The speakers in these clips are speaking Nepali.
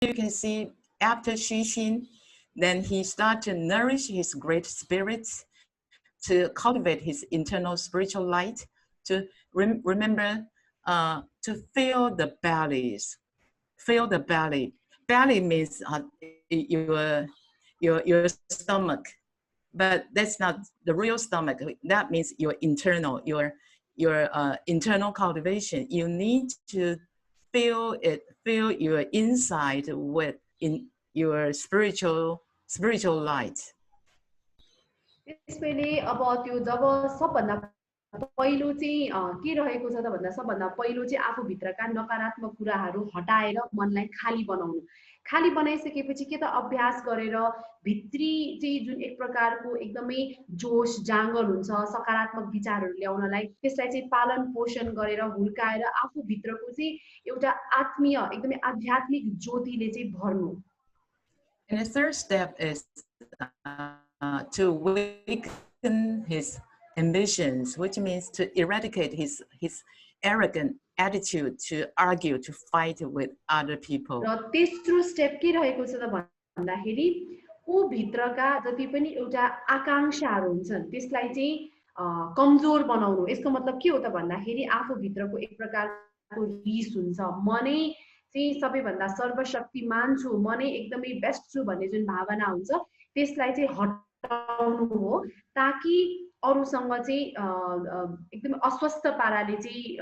you can see after Shishin, then he started to nourish his great spirits, to cultivate his internal spiritual light, to remember, to fill the bellies. Fill the belly. Belly means your stomach, but that's not the real stomach. That means your internal, your internal cultivation. You need to fill your inside with your spiritual light. त्यसैले अब त्यो जब सबभन्दा पहिलो चाहिँ के रहेको छ त भन्दा सबभन्दा पहिलो चाहिँ आफू भित्रका नकारात्मक कुराहरू हटाएर मनलाई खाली बनाउनु खाली बनाइसकेपछि के त अभ्यास गरेर भित्री चाहिँ जुन एक प्रकारको एकदमै जोश जाँगर हुन्छ सकारात्मक विचारहरू ल्याउनलाई त्यसलाई चाहिँ पालन पोषण गरेर हुर्काएर आफू भित्रको चाहिँ एउटा आत्मीय एकदमै आध्यात्मिक ज्योतिले चाहिँ भर्नु. And the third step is to weaken his ambitions, which means to eradicate his arrogant attitude to argue, to fight with other people. र तेस्रो स्टेप के रहेको छ त भन्दाखेरि ऊ भित्रका जति पनि एउटा आकांक्षाहरू हुन्छन् त्यसलाई चाहिँ कमजोर बनाउनु. यसको मतलब के हो त भन्दाखेरि आफू भित्रको एक प्रकारको रिस हुन्छ, मनै चाहिँ सबैभन्दा सर्वशक्तिमान छु, मनै एकदमै बेस्ट छु भन्ने जुन भावना हुन्छ त्यसलाई चाहिँ हटाउनु हो ताकि अरूसँग चाहिँ एकदमै अस्वस्थ पाराले चाहिँ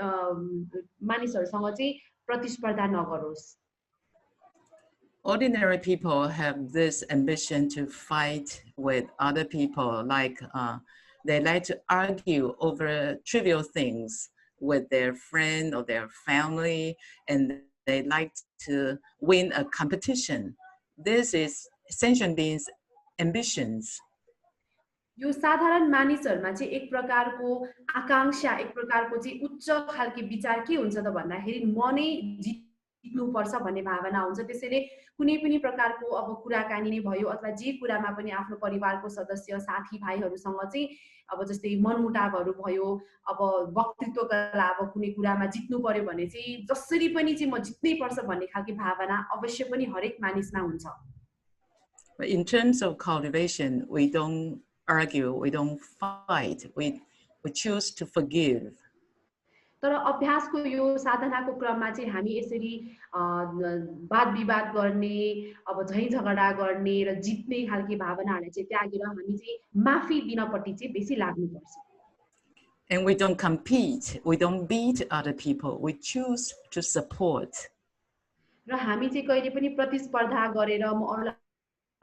मानिसहरूसँग चाहिँ प्रतिस्पर्धा नगरोस्. Ordinary people have this ambition to fight with other people, like they like to argue over trivial things with their friend or their family, and they like to win a competition. This is sentient beings' ambitions. यो साधारण मानिसहरुमा चाहिँ एक प्रकारको आकांक्षा एक प्रकारको चाहिँ उच्च खालको विचार के हुन्छ त भन्दाखेरि म नै जित्नु पर्छ भन्ने भावना हुन्छ. त्यसैले कुनै पनि प्रकारको अब कुराकानी नै भयो अथवा जे कुरामा पनि आफ्नो परिवारको सदस्य साथी भाइहरुसँग चाहिँ अब जस्तै मनमुटावहरु भयो अब वक्तृत्वका लागि कुनै कुरामा जित्नु पर्यो भने चाहिँ जसरी पनि चाहिँ म जित्नै पर्छ भन्ने खालको भावना अवश्य पनि हरेक मानिसमा हुन्छ. In terms of cultivation, we don't argue, we don't fight, we choose to forgive. तर अभ्यासको यो साधनाको क्रममा चाहिँ हामी यसरी वाद विवाद गर्ने अब झै झगडा गर्ने र जित्ने खालको भावनाहरुलाई चाहिँ त्यागेर हामी चाहिँ माफी दिनपट्टि चाहिँ बेसी लाग्नुपर्छ. And we don't compete, we don't beat other people, we choose to support. र हामी चाहिँ कहिले पनि प्रतिस्पर्धा गरेर म अरूलाई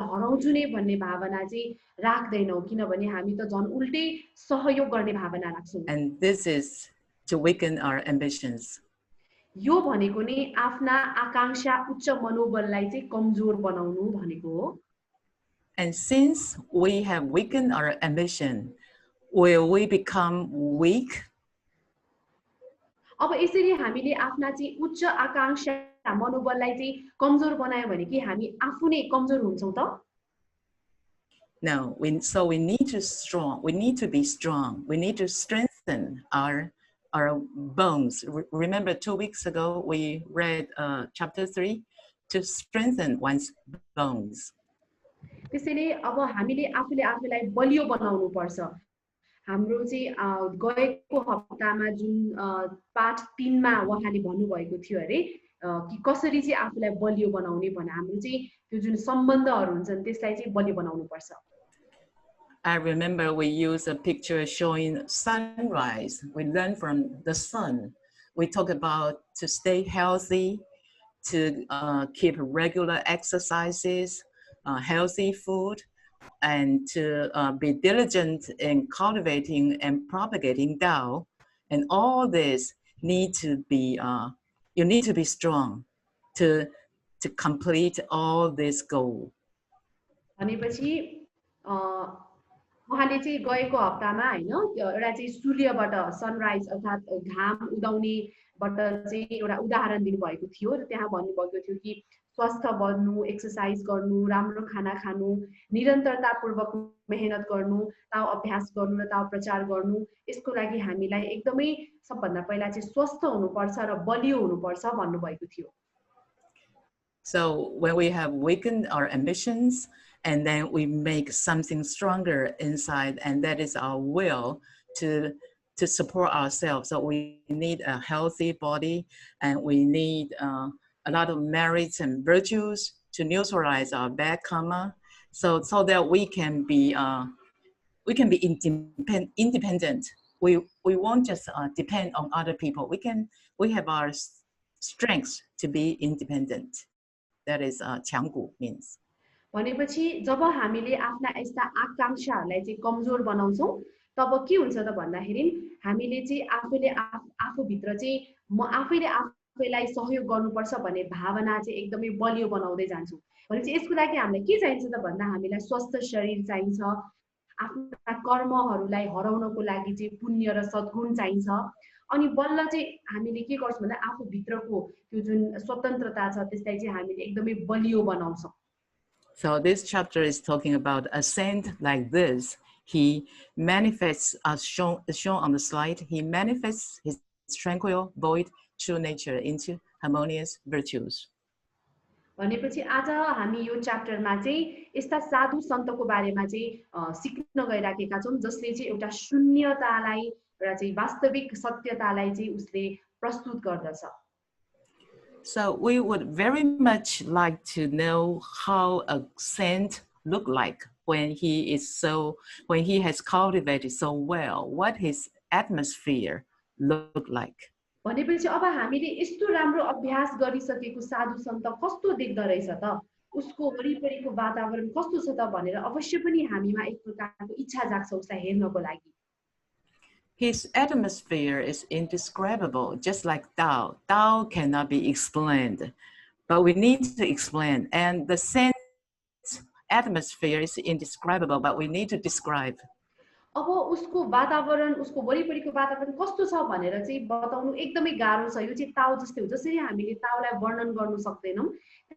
हराउँछु नै भन्ने भावना चाहिँ राख्दैनौं किनभने हामी त झन् उल्टै सहयोग गर्ने भावना राख्छौं. And this is to weaken our ambitions. यो भनेको नै आफ्ना आकांक्षा उच्च मनोबललाई चाहिँ कमजोर बनाउनु भनेको हो. And since we have weakened our ambition, will we become weak? अब यसरी हामीले आफ्ना चाहिँ उच्च आकांक्षा मनोबललाई चाहिँ कमजोर बनायो भने के हामी आफू नै कमजोर हुन्छौं त? No, so we need to be strong. We need to strengthen our bones. Remember 2 weeks ago we read chapter 3 to strengthen one's bones. त्यसैले अब हामीले आफूले आफूलाई बलियो बनाउनु पर्छ. हाम्रो चाहिँ गएको हप्तामा जुन पाठ 3 मा उहाँले भन्नुभएको थियो अरे कि कसरी चाहिँ आफूलाई बलियो बनाउने भने हाम्रो चाहिँ त्यो जुन सम्बन्धहरु हुन्छन् त्यसलाई चाहिँ बलियो बनाउनु पर्छ. I remember we used a picture showing sunrise. We learn from the sun. We talk about to stay healthy, to keep regular exercises, healthy food, and to be diligent in cultivating and propagating Tao. And all this need to be, you need to be strong to complete all this goal. उहाँले चाहिँ गएको हप्तामा हैन एउटा चाहिँ सूर्यबाट सनराइज अर्थात घाम उदाउनेबाट चाहिँ एउटा उदाहरण दिनु भएको थियो र त्यहाँ भन्नुभएको थियो कि स्वस्थ बन्नु, एक्सरसाइज गर्नु, राम्रो खाना खानु, निरन्तरतापूर्वक मेहनत गर्नु, ताउ अभ्यास गर्नु र ताउ प्रचार गर्नु, यसको लागि हामीलाई एकदमै सबभन्दा पहिला चाहिँ स्वस्थ हुनुपर्छ र बलियो हुनुपर्छ भन्नुभएको थियो. So when we have weakened our ambitions, and then we make something stronger inside, and that is our will to support ourselves. So we need a healthy body, and we need a lot of merits and virtues to neutralize our bad karma, so that we can be independent. We won't just depend on other people. We have our strengths to be independent. That is 强骨 means. भनेपछि जब हामीले आफ्ना यस्ता आकांक्षाहरूलाई चाहिँ कमजोर बनाउँछौँ तब के हुन्छ त भन्दाखेरि हामीले चाहिँ आफूभित्र चाहिँ म आफैले आफैलाई सहयोग गर्नुपर्छ भन्ने भावना चाहिँ एकदमै बलियो बनाउँदै जान्छौँ। भनेपछि यसको लागि हामीलाई के चाहिन्छ त भन्दा हामीलाई स्वस्थ शरीर चाहिन्छ, आफ्ना कर्महरूलाई हराउनको लागि चाहिँ पुण्य र सद्गुण चाहिन्छ। अनि बल्ल चाहिँ हामीले के गर्छौँ भन्दा आफूभित्रको त्यो जुन स्वतन्त्रता छ त्यसलाई चाहिँ हामीले एकदमै बलियो बनाउँछौँ। So this chapter is talking about a saint like this. He manifests, as shown on the slide, he manifests his tranquil, void, true nature into harmonious virtues. भनेपछि आज हामी यो च्याप्टरमा चाहिँ यस्ता साधु सन्तको बारेमा चाहिँ सिक्न गइराखेका छौँ जसले चाहिँ एउटा शून्यतालाई र चाहिँ वास्तविक सत्यतालाई चाहिँ उसले प्रस्तुत गर्दछ। So we would very much like to know how a saint look like when he has cultivated so well, what his atmosphere look like. भनेपछि अब हामीले यस्तो राम्रो अभ्यास गरिसकेको साधु सन्त कस्तो देख्दो रहेछ त, उसको वरिपरिको वातावरण कस्तो छ त भनेर अवश्य पनि हामीमा एक प्रकारको इच्छा जाग्छ उसलाई हेर्नको लागि। His atmosphere is indescribable, just like Tao. Tao cannot be explained, but we need to explain. And the saint's atmosphere is indescribable, but we need to describe. अब उसको वातावरण, उसको वरिपरिको वातावरण कस्तो छ भनेर चाहिँ बताउनु एकदमै गाह्रो छ। यो चाहिँ ताउ जस्तै हो, जसरी हामीले ताउलाई वर्णन गर्न सक्दैनौँ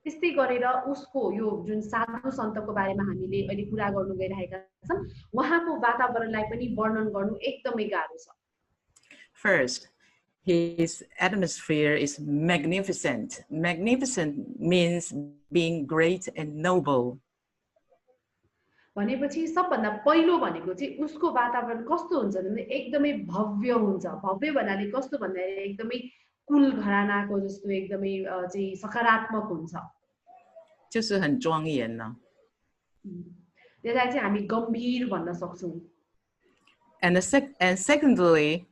त्यस्तै गरेर उसको यो जुन साधु सन्तको बारेमा हामीले अहिले कुरा गर्नु गइरहेका छौँ उहाँको वातावरणलाई पनि वर्णन गर्नु एकदमै गाह्रो छ। First, his atmosphere is magnificent. Magnificent means being great and noble. भनेपछि सबभन्दा पहिलो भनेको चाहिँ उसको वातावरण कस्तो हुन्छ भने एकदमै भव्य हुन्छ। भव्य भन्नाले कस्तो भन्दाखेरि एकदमै कुल घरानाको जस्तो एकदमै चाहिँ सकारात्मक हुन्छ। 就是很庄严呢。त्यसलाई चाहिँ हामी गम्भीर भन्न सक्छौँ। And secondly,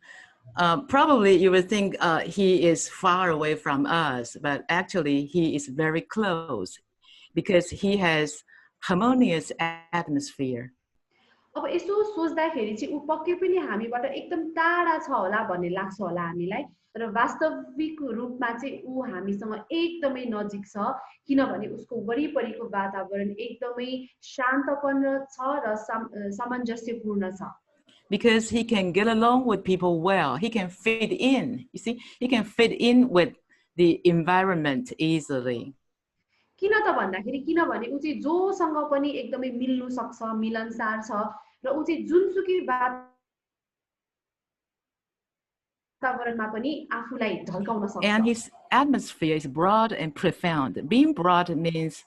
probably you would think he is far away from us, but actually he is very close because he has harmonious atmosphere. अब यसो सोच्दाखेरि चाहिँ ऊ पक्कै पनि हामीबाट एकदम टाढा छ होला भन्ने लाग्छ होला हामीलाई, तर वास्तविक रूपमा चाहिँ ऊ हामीसँग एकदमै नजिक छ किनभने उसको वरिपरिको वातावरण एकदमै शान्तपन छ र सामञ्जस्यपूर्ण छ। Because he can get along with people well, he can fit in. You see, he can fit in with the environment easily. किन त भन्दाखेरि किनभने ऊ चाहिँ जोसँग पनि एकदमै मिल्नु सक्छ, मिलनसार छ र ऊ चाहिँ जुनसुकै वातावरणमा पनि आफूलाई झल्काउन सक्छ। And his atmosphere is broad and profound. Being broad means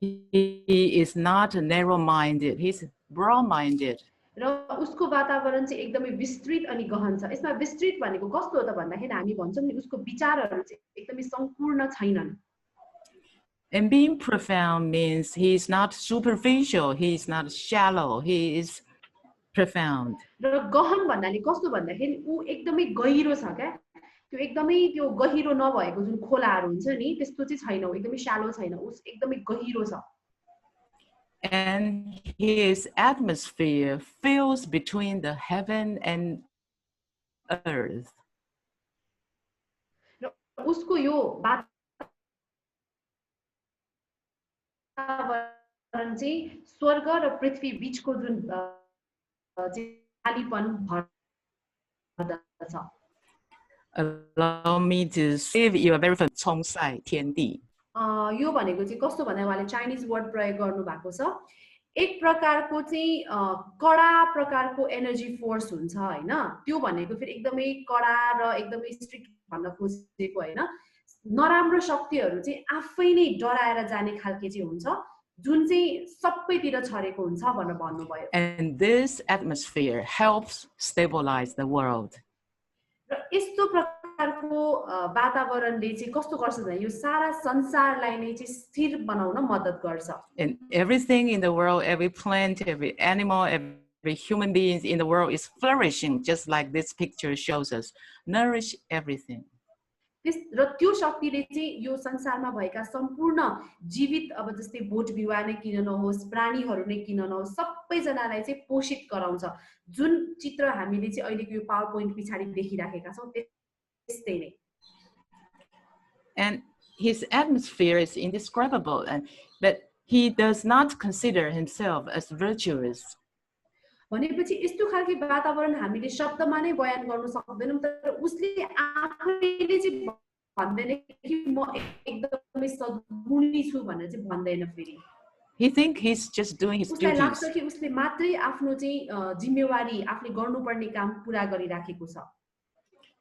he is not narrow-minded, he's broad-minded. र उसको वातावरण चाहिँ एकदमै विस्तृत अनि गहन छ। यसमा विस्तृत भनेको कस्तो हो त भन्दाखेरि हामी भन्छौँ नि उसको विचारहरू चाहिँ एकदमै सम्पूर्ण छैनन्। And being profound means he is not superficial, he is not shallow, he is profound. र गहन भन्नाले कस्तो भन्दाखेरि ऊ एकदमै गहिरो छ क्या, त्यो एकदमै त्यो गहिरो नभएको जुन खोलाहरू हुन्छ नि त्यस्तो चाहिँ छैन, एकदमै शालो छैन, उस एकदमै गहिरो छ। And his atmosphere fills between the heaven and earth. र उसको यो वातावरण चाहिँ स्वर्ग र पृथ्वी बीचको जुन खालीपन भर्दछ। Allow me to say you are very familiar 冲赛天地。 यो भनेको चाहिँ कस्तो भन्दा उहाँले चाइनिज वर्ड प्रयोग गर्नु भएको छ। एक प्रकारको चाहिँ कडा प्रकारको एनर्जी फोर्स हुन्छ हैन, त्यो भनेको फेरि एकदमै कडा र एकदमै स्ट्रिक्ट भन्न खोजेको हैन। नराम्रो शक्तिहरू चाहिँ आफै नै डराएर जाने खालके चाहिँ हुन्छ जुन चाहिँ सबैतिर छरेको हुन्छ भनेर भन्नुभयो And this atmosphere helps stabilize the world. र यस्तो प्रकारको वातावरणले चाहिँ कस्तो गर्छ भने यो सारा संसारलाई नै चाहिँ स्थिर बनाउन मद्दत गर्छ And everything in the world, every plant, every animal, every human being in the world is flourishing, just like this picture shows us. Nourish everything. र त्यो शक्तिले चाहिँ यो संसारमा भएका सम्पूर्ण जीवित अब जस्तै बोट बिरुवा नै किन नहोस् प्राणीहरू नै किन नहोस् सबैजनालाई चाहिँ पोषित गराउँछ जुन चित्र हामीले चाहिँ अहिलेको यो पावर पोइन्ट पछाडि देखिराखेका छौँ त्यस्तै नै And his atmosphere is indescribable, but he does not consider himself as virtuous. भनेपछि यस्तो खालको वातावरण हामीले शब्दमा नै बयान गर्न सक्दैनौँ तर उसले आफैले चाहिँ भन्दैन कि म एकदमै सद्गुणी छु भनेर चाहिँ भन्दैन फेरि He thinks he's just doing his उसलाई duties. लाग्छ कि उसले मात्रै आफ्नो चाहिँ जिम्मेवारी आफूले गर्नुपर्ने काम पुरा गरिराखेको छ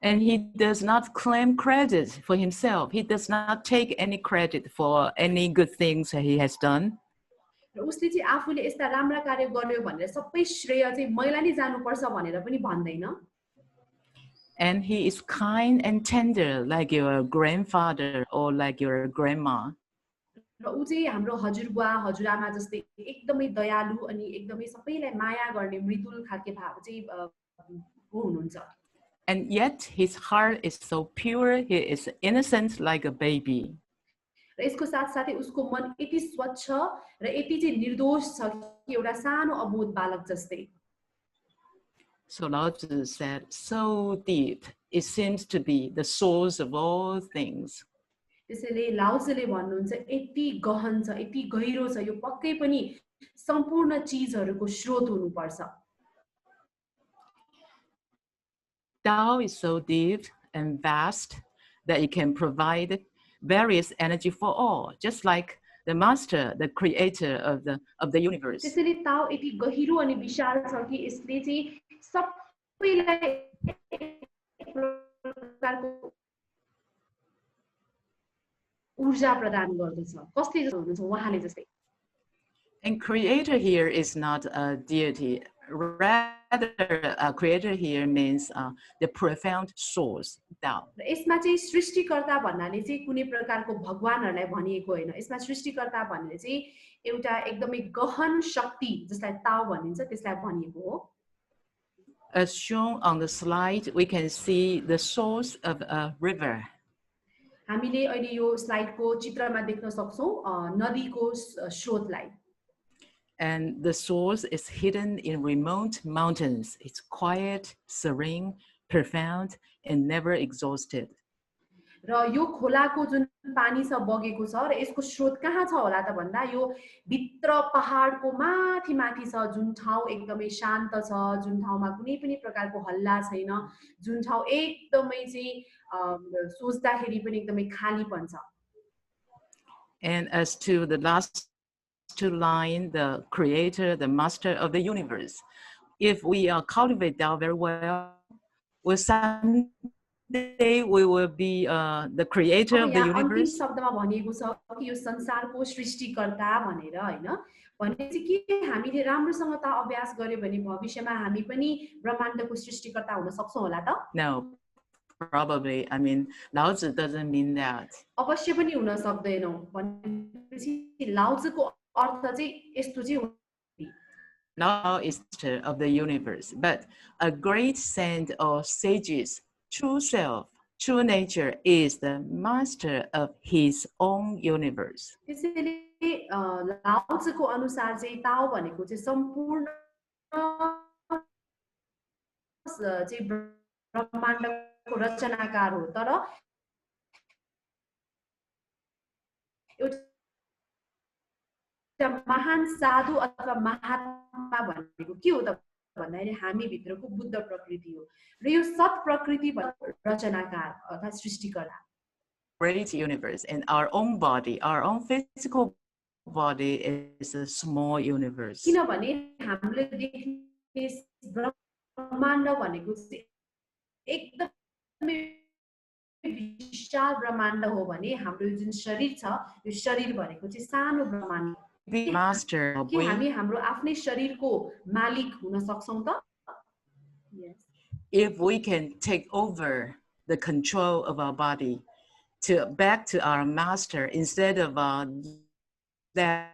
And he does not claim credit for himself. He does not take any credit for any good things that he has done. र उसले चाहिँ आफूले यस्ता राम्रा कार्य गर्यो भनेर सबै श्रेय चाहिँ मैलाई नै जानुपर्छ भनेर पनि भन्दैन And he is kind and tender like your grandfather or like your grandma. र ऊ चाहिँ हाम्रो हजुरबुवा हजुरआमा जस्तै एकदमै दयालु अनि एकदमै सबैलाई माया गर्ने मृदुल खालके भाव चाहिँ ऊ हुनुहुन्छ And yet his heart is so pure, he is innocent like a baby. र यसको साथसाथै उसको मन यति स्वच्छ र यति चाहिँ निर्दोष छ कि एउटा सानो अबोध बालक जस्तै So Lao Tzu said, so deep, it seems to be the source of all things. त्यसैले लाओत्जुले भन्नुहुन्छ यति गहन छ यति गहिरो छ यो पक्कै पनि सम्पूर्ण चीजहरूको स्रोत हुनुपर्छ Tao is so deep and vast that it can provide various energy for all, just like the master, the creator of the universe. त्यसैले ताओ यति गहिरो अनि विशाल छ कि यसले चाहिँ सबैलाई प्रकारको ऊर्जा प्रदान गर्दछ कसले जस्तो हुनुहुन्छ उहाँले जस्तै And creator here is not a deity. Rather, a creator here means the profound source, Tao. र यसमा चाहिँ सृष्टिकर्ता भन्नाले चाहिँ कुनै प्रकारको भगवानहरूलाई भनिएको होइन यसमा सृष्टिकर्ता भन्ने चाहिँ एउटा एकदमै गहन शक्ति जसलाई ताओ भनिन्छ त्यसलाई भनिएको हो As shown on the slide, we can see the source of a river. हामीले अहिले यो स्लाइडको चित्रमा देख्न सक्छौं नदीको स्रोतलाई And the source is hidden in remote mountains. It's quiet, serene, profound, and never exhausted. र यो खोलाको जुन पानी छ बगेको छ र यसको स्रोत कहाँ छ होला त भन्दा यो भित्र पहाडको माथि माथि छ जुन ठाउँ एकदमै शान्त छ जुन ठाउँमा कुनै पनि प्रकारको हल्ला छैन जुन ठाउँ एकदमै चाहिँ सोच्दाखेरि पनि एकदमै खालीपन छ And as to the last two lines, the creator, the master of the universe, if we cultivate Tao very well, well, someday we will be the creator of the universe. अन्तिम शब्दमा भनिएको छ कि यो संसारको सृष्टिकर्ता भनेर हैन भने चाहिँ के हामीले राम्रोसँग त अभ्यास गर्यो भने भविष्यमा हामी पनि ब्रह्माण्डको सृष्टिकर्ता हुन सक्छौं होला त No, probably. I mean, Lao Tzu doesn't mean that. अवश्य पनि हुन सक्दैनौ भनेपछि लाओत्जुको अर्थ चाहिँ यस्तो चाहिँ हो Lao is master of the universe, but a great saint or sage's true self, true nature is the master of his own universe. त्यसैले लाओत्जुको अनुसार चाहिँ ताओ भनेको चाहिँ सम्पूर्ण चाहिँ ब्रह्माण्डको रचनाकार हो तर एउटा महान साधु अथवा महात्मा भनेको के हो त भन्दाखेरि हामी भित्रको बुद्ध प्रकृति हो र यो सत प्रकृति रचनाकार अर्थात् सृष्टिकर्ता Great universe, and our own body, our own physical body is a small universe. किनभने हामीले देख्ने ब्रह्माण्ड भनेको चाहिँ एकदमै विशाल ब्रह्माण्ड हो भने हाम्रो जुन शरीर छ यो शरीर भनेको चाहिँ सानो ब्रह्माण्ड be master के हामी हाम्रो आफ्नै शरीरको मालिक हुन सक्छौं त yes if we can take over the control of our body to back to our master instead of that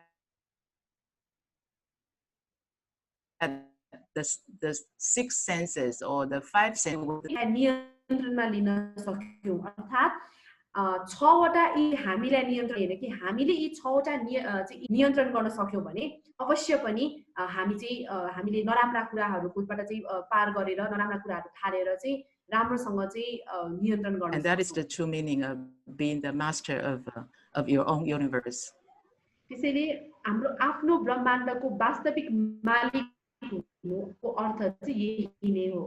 the six senses or the five senses नियन्त्रणमा लिन सक्यौं अर्थात् छवटा यी हामीलाई नियन्त्रण हैन कि हामीले यी छवटा नियन्त्रण गर्न सक्यौं भने अवश्य पनि हामी चाहिँ हामीले नराम्रा कुराहरुबाट चाहिँ पार गरेर नराम्रा कुराहरु थालेर चाहिँ राम्रोसँग चाहिँ नियन्त्रण गर्न सक्छौं and that is the true meaning of being the master of your own universe त्यसैले हाम्रो आफ्नो ब्रह्माण्डको वास्तविक मालिक हुनुको अर्थ चाहिँ यही नै हो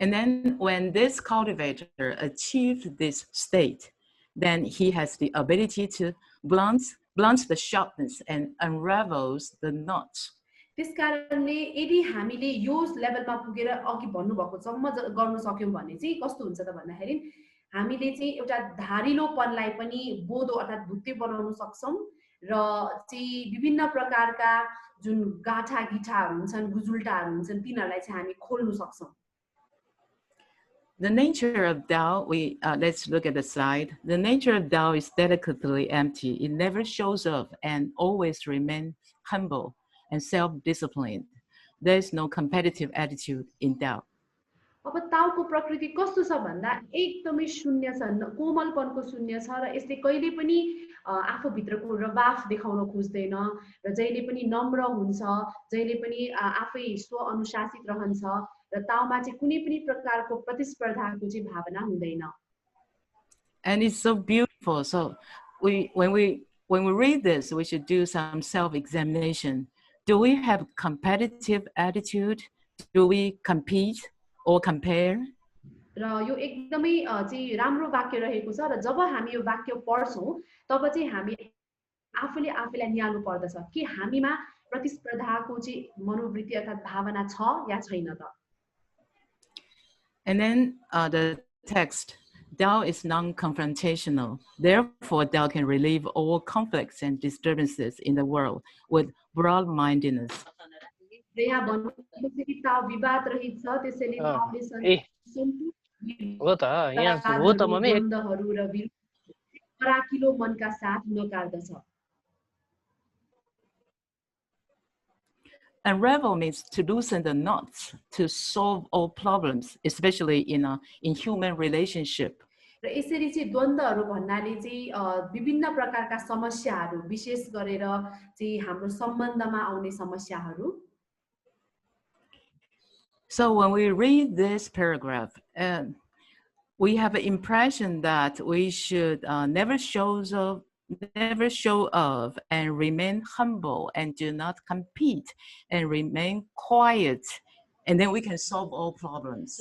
And then when this cultivator achieves this state, then he has the ability to blunt the sharpness and unravels the knots. त्यसकारणले यदि हामीले यो लेभलमा पुगेर अघि भन्नु भएको सम्म गर्न सक्यौं भने चाहिँ कस्तो हुन्छ त भन्दाखेरि हामीले चाहिँ एउटा धारिलोपनलाई पनि बोधो अर्थात् भुत्ते बनाउन सक्छौं र चाहिँ विभिन्न प्रकारका जुन गाठा गिठाहरू हुन्छन् गुजुल्टाहरू हुन्छन् तिनीहरुलाई चाहिँ हामी खोल्न सक्छौं The nature of Tao, let's look at the slide. The nature of Tao is delicately empty. It never shows off and always remains humble and self-disciplined. There is no competitive attitude in Tao. अब ताओको प्रकृति कस्तो छ भन्दा एकदमै शून्य छ कोमलपनको शून्य छ र यसले कहिले पनि आफू भित्रको रवाफ देखाउन खोज्दैन र जहिले पनि नम्र हुन्छ जहिले पनि आफै स्व अनुशासित रहन्छ र ताओमा चाहिँ कुनै पनि प्रकारको प्रतिस्पर्धाको चाहिँ भावना हुँदैन And it's so beautiful. So when we read this, we should do some self-examination. Do we have competitive attitude? Do we compete or compare? र यो एकदमै चाहिँ राम्रो वाक्य रहेको छ र जब हामी यो वाक्य पढ्छौं तब चाहिँ हामी आफूले आफैलाई निहाल्नु पर्दछ कि हामीमा प्रतिस्पर्धाको चाहिँ मनोवृत्ति अर्थात् भावना छ या छैन त And then the text, Tao is non-confrontational. Therefore, Tao can relieve all conflicts and disturbances in the world with broad-mindedness. यहाँ भन्नुहुन्छ ताओ विवाद रहित छ त्यसैले ताओले हो त यहाँ हो त मम्मी द्वन्द्वहरू र फराकिलो मनका साथ नकार्दछ Unravel means to loosen the knots, to solve all problems, especially in human relationship. र यसरी चाहिँ द्वन्द्वहरू भन्नाले चाहिँ विभिन्न प्रकारका समस्याहरू विशेष गरेर चाहिँ हाम्रो सम्बन्धमा आउने समस्याहरू So when we read this paragraph, we have an impression that we should never show off and remain humble and do not compete and remain quiet, and then we can solve all problems.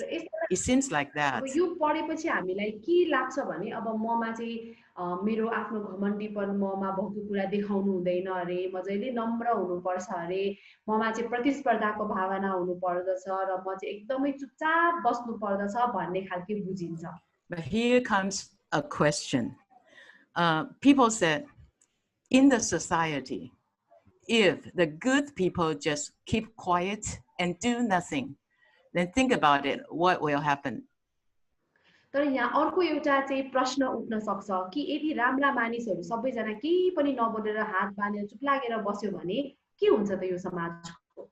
It seems like that. यो पढेपछि हामीलाई के लाग्छ भने अब ममा चाहिँ मेरो आफ्नो घमण्डीपन ममा भएको कुरा देखाउनु हुँदैन अरे म जहिले नम्र हुनुपर्छ अरे ममा चाहिँ प्रतिस्पर्धाको भावना हुनु पर्दछ र म चाहिँ एकदमै चुपचाप बस्नु पर्दछ भन्ने खालके बुझिन्छ But here comes a question. People said, in the society, if the good people just keep quiet and do nothing, then think about it, what will happen? तर यहाँ अर्को एउटा चाहिँ प्रश्न उठ्न सक्छ कि यदि राम्रा मानिसहरू सबैजना केही पनि नबोलेर हात बाँधेर चुप लागेर बस्यो भने के हुन्छ त यो समाजको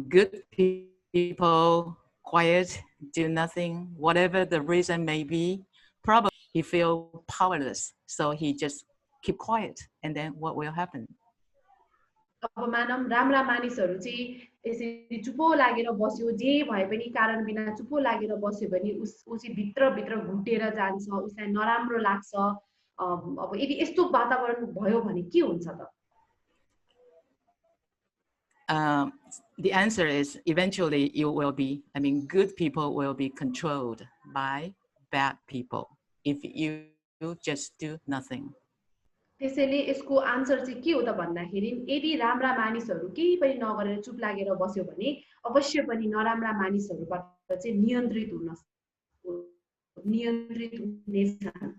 Good people, quiet, do nothing, whatever the reason may be, probably he feels powerless, so he just keep quiet, and then what will happen? अब मानम राम्रा मानिसहरू चाहिँ यसरी चुपो लागेर बस्यो जे भए पनि कारण बिना चुपो लागेर बस्यो भने उ चाहिँ भित्र भित्र घुटेर जान्छ उसलाई नराम्रो लाग्छ अब यदि यस्तो वातावरण भयो भने के हुन्छ त The answer is eventually you will be, good people will be controlled by bad people if you just do nothing. त्यसैले यसको आन्सर चाहिँ के हो त भन्दाखेरि यदि राम्रा मानिसहरू केही पनि नगरेर चुप लागेर बस्यो भने अवश्य पनि नराम्रा मानिसहरूबाट चाहिँ नियन्त्रित हुनेछन्।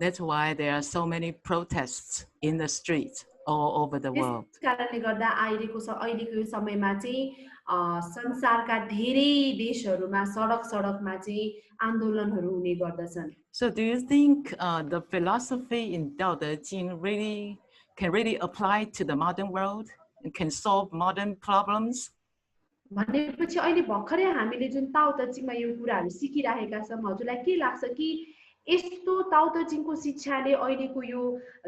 That's why there are so many protests in the streets all over the world. त्यसकारणले गर्दा अहिलेको यो समयमा चाहिँ संसारका धेरै देशहरूमा सडकमा चाहिँ आन्दोलनहरू हुने गर्दछन्। So do you think the philosophy in Tao Te Ching can really apply to the modern world and can solve modern problems? भनेपछि अहिले भर्खरै हामीले जुन ताओ ते चिङमा यो कुराहरू सिकिरहेका छौँ, हजुरलाई के लाग्छ कि यस्तो ताओ ते चिङको शिक्षाले अहिलेको यो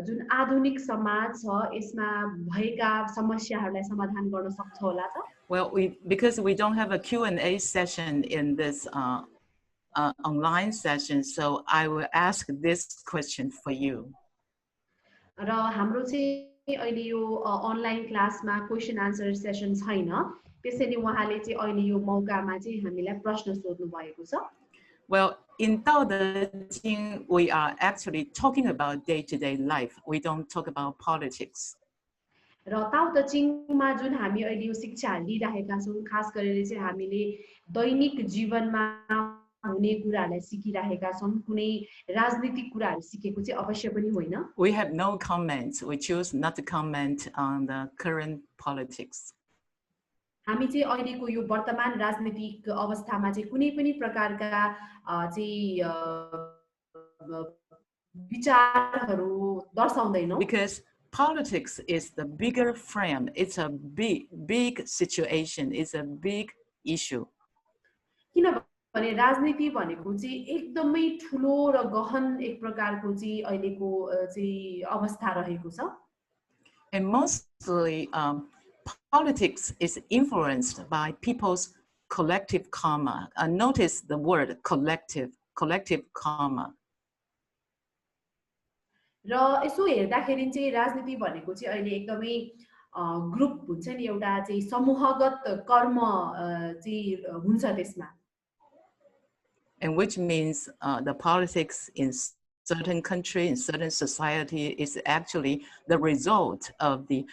जुन आधुनिक समाज छ यसमा भएका समस्याहरूलाई समाधान गर्न सक्छ होला त? Well, because we don't have a Q&A session in this online session, so I will ask this question for you. र हाम्रो चाहिँ अहिले यो अनलाइन क्लासमा क्वेशन आन्सर सेसन छैन, त्यसैले उहाँले चाहिँ अहिले यो मौकामा चाहिँ हामीलाई प्रश्न सोध्नु भएको छ। Well, in Tao Te Ching, we are actually talking about day-to-day life. We don't talk about politics. र ताओ ते चिङमा जुन हामी अहिले यो शिक्षा लिइरहेका छौँ, खास गरेर चाहिँ हामीले दैनिक जीवनमा हुने कुराहरूलाई सिकिरहेका छौँ, कुनै राजनीतिक कुराहरू सिकेको चाहिँ अवश्य पनि होइन। We have no comments. We choose not to comment on the current politics. हामी चाहिँ अहिलेको यो वर्तमान राजनीतिक अवस्थामा चाहिँ कुनै पनि प्रकारका चाहिँ विचारहरू दर्शाउँदैनौँ। Because politics is the bigger frame. It's a big situation. It's a big issue. किनभने राजनीति भनेको चाहिँ एकदमै ठुलो र गहन एक प्रकारको चाहिँ अहिलेको चाहिँ अवस्था रहेको छ। And mostly politics is influenced by people's collective karma. Notice the word collective karma. र यसो हेर्दाखेरि चाहिँ राजनीति भनेको चाहिँ अहिले एकदमै ग्रुप हुन्छ नि, एउटा चाहिँ समूहगत कर्म चाहिँ हुन्छ त्यसमा। And which means the politics in certain country, in certain society is actually the result of the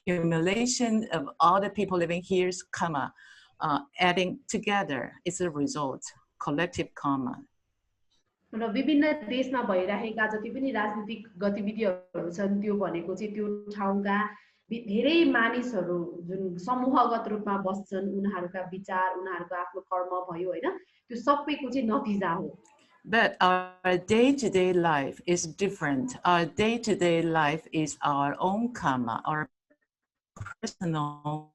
accumulation of all the people living here's karma, adding together. It's a result, collective karma. र विभिन्न देशमा भइरहेका जति पनि राजनीतिक गतिविधिहरू छन् त्यो भनेको चाहिँ त्यो ठाउँका धेरै मानिसहरू जुन समूहगत रूपमा बस्छन्, उनीहरूका विचार, उनीहरूको आफ्नो कर्म भयो हैन, त्यो सबैको चाहिँ नतिजा हो। But our day-to-day life is different. Our day-to-day life is our own karma, our personal.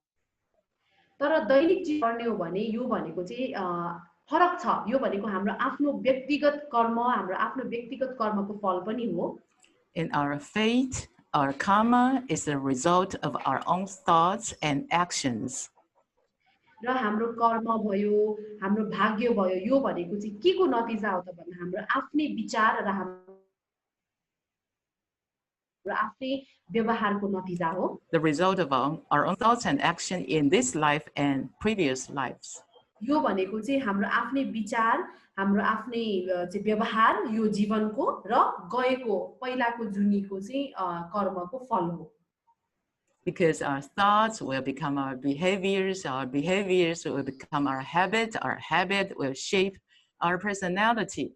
तर दैनिक जीवन गर्ने हो भने यो भनेको चाहिँ फरक छ। यो भनेको हाम्रो आफ्नो व्यक्तिगत कर्म, हाम्रो आफ्नो व्यक्तिगत कर्मको फल पनि हो। In our fate, our karma is the result of our own thoughts and actions. र हाम्रो कर्म भयो, हाम्रो भाग्य भयो, यो भनेको चाहिँ के को नतिजा हो त भन्दा हाम्रो आफ्नै विचार र हाम्रो आफ्नै व्यवहारको नतिजा हो। The result of our own thoughts and action in this life and previous lives. यो भनेको चाहिँ हाम्रो आफ्नै विचार, हाम्रो आफ्नै चाहिँ व्यवहार यो जीवनको र गएको पहिलाको जुनीको चाहिँ कर्मको फल हो। Because our thoughts will become our behaviors will become our habit will shape our personality.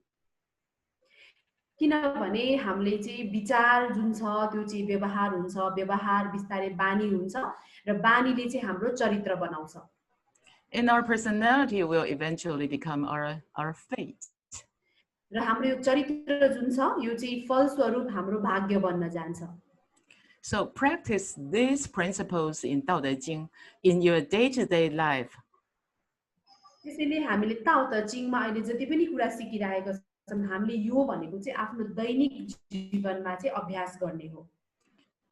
किनभने हामीले चाहिँ विचार जुन छ त्यो चाहिँ व्यवहार हुन्छ, व्यवहार बिस्तारै बानी हुन्छ र बानीले चाहिँ हाम्रो चरित्र बनाउँछ। And our personality will eventually become our fate. र हाम्रो यो चरित्र जुन छ यो चाहिँ फलस्वरूप हाम्रो भाग्य बन्न जान्छ। So practice these principles in Tao Te Ching in your day-to-day life. त्यसैले हामीले ताओ ते चिङमा अहिले जति पनि कुरा सिकिरहेका छौं, हामीले यो भनेको चाहिँ आफ्नो दैनिक जीवनमा चाहिँ अभ्यास गर्ने हो।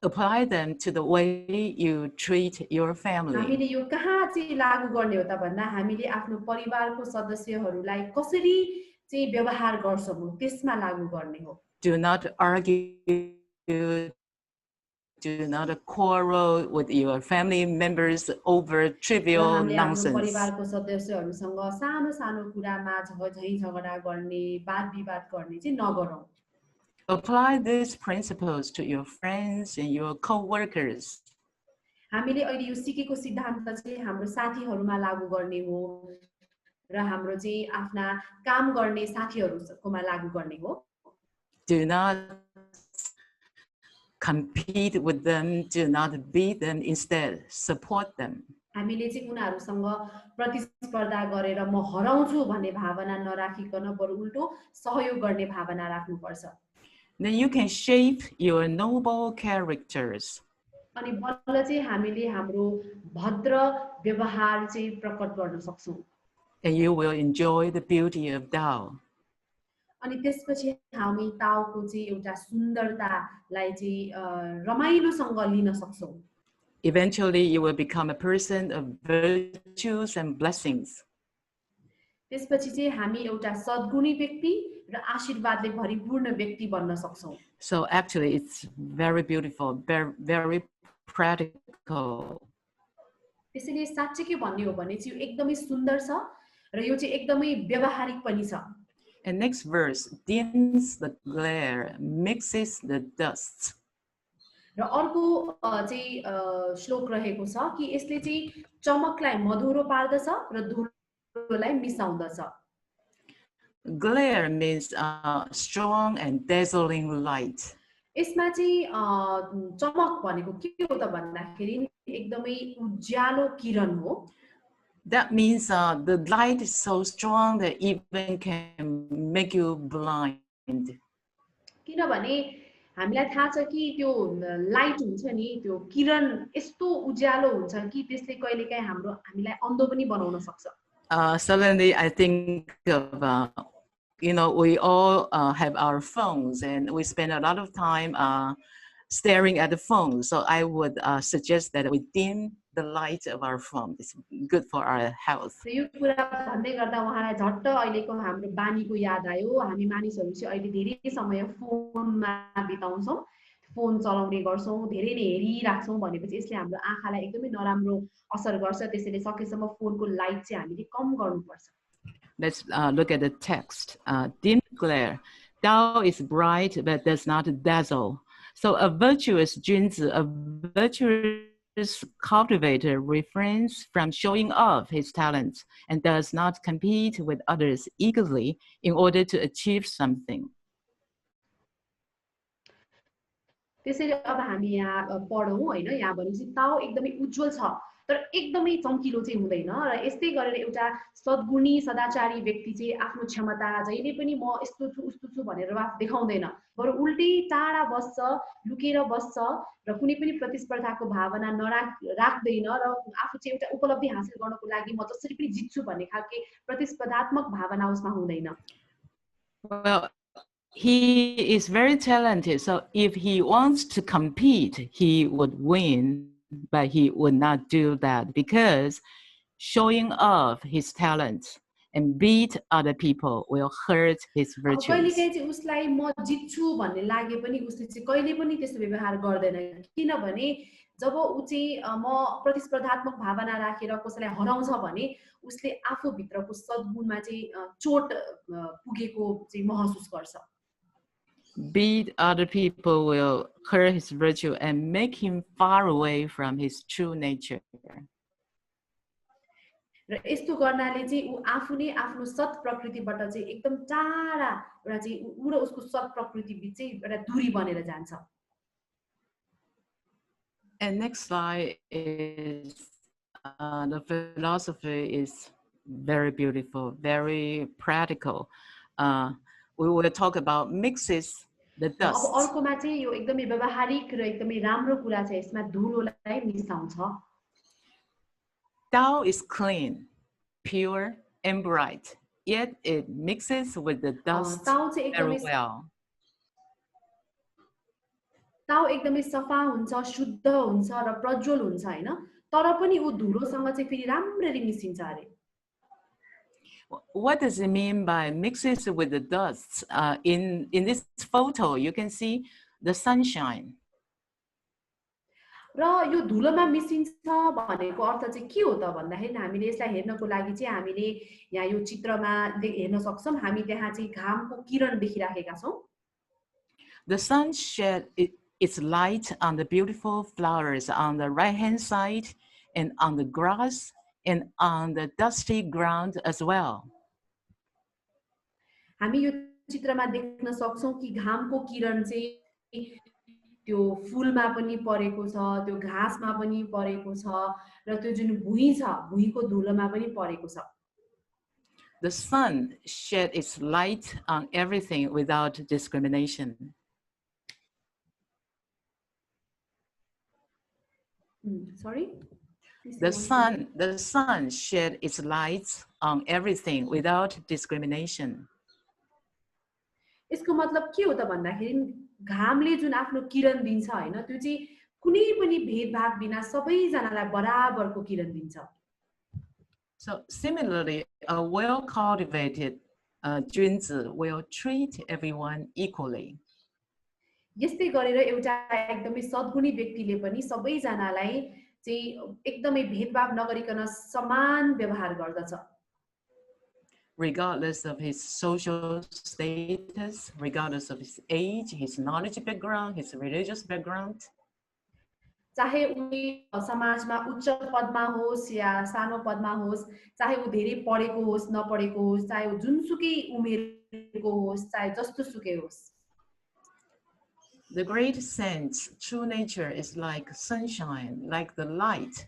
Apply them to the way you treat your family. हामीले यो कहाँ चाहिँ लागू गर्ने हो त भन्दा हामीले आफ्नो परिवारको सदस्यहरूलाई कसरी चाहिँ व्यवहार गर्छौं त्यसमा लागू गर्ने हो। Do not argue, do not quarrel with your family members over trivial nonsense. परिवारको सदस्यहरूसँग सानो सानो कुरामा झगडा गर्ने, वाद विवाद गर्ने चाहिँ नगरौं। Apply these principles to your friends and your co-workers. हामीले अहिले यो सिकेको सिद्धान्त चाहिँ हाम्रो साथीहरुमा लागू गर्ने हो र हाम्रो चाहिँ आफ्ना काम गर्ने साथीहरुकोमा लागू गर्ने हो. Do not compete with them, do not beat them, instead support them. हामीले चाहिँ उनीहरुसँग प्रतिस्पर्धा गरेर म हराउँछु भन्ने भावना नराखिकन बरु उल्टो सहयोग गर्ने भावना राख्नुपर्छ. Then you can shape your noble characters. अनि बल्ल चाहिँ हामीले हाम्रो भद्र व्यवहार चाहिँ प्रकट गर्न सक्छौं. And you will enjoy the beauty of Tao. अनि त्यसपछि हामी ताओको चाहिँ एउटा सुन्दरतालाई चाहिँ रमाइलोसँग लिन सक्छौं. Eventually, you will become a person of virtues and blessings. त्यसपछि चाहिँ हामी एउटा सद्गुणी व्यक्ति र आशीर्वादले भरिपूर्ण व्यक्ति बन्न सक्छौं. So actually, it's very beautiful, very, very practical. त्यसैले साच्चै के भन्ने हो भने चाहिँ यो एकदमै सुन्दर छ र यो चाहिँ एकदमै व्यावहारिक पनि छ. And next verse, dims the glare, mixes the dust. र अर्को चाहिँ श्लोक रहेको छ कि यसले चाहिँ चमकलाई मधुरो पार्दछ र धुलोलाई मिसाउँदछ. Glare means strong and dazzling light. यसमा चाहिँ चमक भनेको के हो त भन्दाखेरि एकदमै उज्यालो किरण हो. That means the light is so strong that even can make you blind. किनभने हामीलाई थाहा छ कि त्यो लाइट हुन्छ नि त्यो किरण यस्तो उज्यालो हुन्छ कि त्यसले कहिलेकाहीँ हामीलाई अन्धो पनि बनाउन सक्छ. Suddenly I think of we all have our phones and we spend a lot of time staring at the phone. So I would suggest that we dim the light of our phone. It's good for our health. यो कुरा भन्दै गर्दा उहाँलाई झट्ट अहिलेको हाम्रो बानीको याद आयो. हामी मानिसहरु चाहिँ अहिले धेरै समय फोनमा बिताउँछौं, फोन चलाउने गर्छौं, धेरै नै हेरिराख्छौं भनेपछि यसले हाम्रो आँखालाई एकदमै नराम्रो असर गर्छ. त्यसैले सकेसम्म फोनको लाइट चाहिँ हामीले कम गर्नुपर्छ. Let's look at the text. Dim glare. Tao is bright but does not dazzle. So a virtuous junzi, a virtuous cultivator, refrains from showing off his talents and does not compete with others eagerly in order to achieve something. त्यसैले अब हामी यहाँ पढौं हैन. यहाँ भनेपछि ताओ एकदमै उज्जवल छ तर एकदमै चम्किलो चाहिँ हुँदैन र यस्तै गरेर एउटा सद्गुणी सदाचारी व्यक्ति चाहिँ आफ्नो क्षमता जहिले पनि म यस्तो छु उस्तो छु भनेर देखाउँदैन, बरु उल्टै टाढा बस्छ, लुकेर बस्छ र कुनै पनि प्रतिस्पर्धाको भावना राख्दैन र आफू चाहिँ एउटा उपलब्धि हासिल गर्नको लागि म जसरी पनि जित्छु भन्ने खालको प्रतिस्पर्धात्मक भावना उसमा हुँदैन. Well, he is very talented, so if he wants to compete, he would win, but he would not do that because showing off his talents and beat other people will hurt his virtues. कहिलेकाहीँ चाहिँ उसलाई म जित्छु भन्ने लागे पनि उसले चाहिँ कहिले पनि त्यस्तो व्यवहार गर्दैन. किनभने जब उ चाहिँ म प्रतिस्पर्धात्मक भावना राखेर कसैलाई हराउँछ भने उसले आफू भित्रको सद्गुणमा चाहिँ चोट पुगेको चाहिँ महसुस गर्छ. Beat other people will hurt his virtue and make him far away from his true nature. र यस्तो गर्नाले चाहिँ उ आफू नै आफ्नो सत प्रकृतिबाट चाहिँ एकदम टाढा एउटा चाहिँ उ र उसको सत प्रकृति बीच चाहिँ एउटा दूरी बनेर जान्छ. And next slide is the philosophy is very beautiful, very practical. We will talk about mixes the dust. अब अर्कोमा चाहिँ यो एकदमै व्यावहारिक र एकदमै राम्रो कुरा छ. यसमा धुलोलाई मिसाउँछ. Tao is clean, pure, and bright, yet it mixes with the dust very well. ताओ एकदमै सफा हुन्छ, शुद्ध हुन्छ र प्रज्वल हुन्छ हैन, तर पनि उ धुलोसँग चाहिँ फेरि राम्ररी मिसिन्छ अरे. What does it mean by mixes with the dust? In this photo, you can see the sunshine. र यो धुलोमा मिसिन्छ भनेको अर्थ चाहिँ के हो त भन्दाखेरि हामीले यसलाई हेर्नको लागि चाहिँ हामीले यहाँ यो चित्रमा हेर्न सक्छौं. हामी त्यहाँ चाहिँ घामको किरण देखिराखेका छौं. The sun shed its light on the beautiful flowers on the right-hand side and on the grass and on the dusty ground as well. हामी यो चित्रमा देख्न सक्छौं कि घामको किरण चाहिँ त्यो फूलमा पनि परेको छ, त्यो घासमा पनि परेको छ र त्यो जुन भुइँ छ, भुइँको धुलोमा पनि परेको छ. The sun shed its light on everything without discrimination. Sorry? The sun shed its light on everything without discrimination. यसको मतलब के हो त भन्दाखेरि घामले जुन आफ्नो किरण दिन्छ हैन, त्यो चाहिँ कुनै पनि भेदभाव बिना सबैजनालाई बराबरको किरण दिन्छ. So similarly, a well-cultivated junzi will treat everyone equally. यस्तै गरेर एउटा एकदमै सद्गुणी व्यक्तिले पनि सबैजनालाई चाहिँ एकदमै भेदभाव नगरिकन समान व्यवहार गर्दछ. Regardless of his social status, regardless of his age, his knowledge background, his religious background. चाहे उ समाजमा उच्च पदमा होस् या सानो पदमा होस्, चाहे उ धेरै पढेको होस् नपढेको होस्, चाहे उ जुनसुकै उमेरको होस्, चाहे जस्तोसुकै होस्. The great sense, true nature is like sunshine, like the light.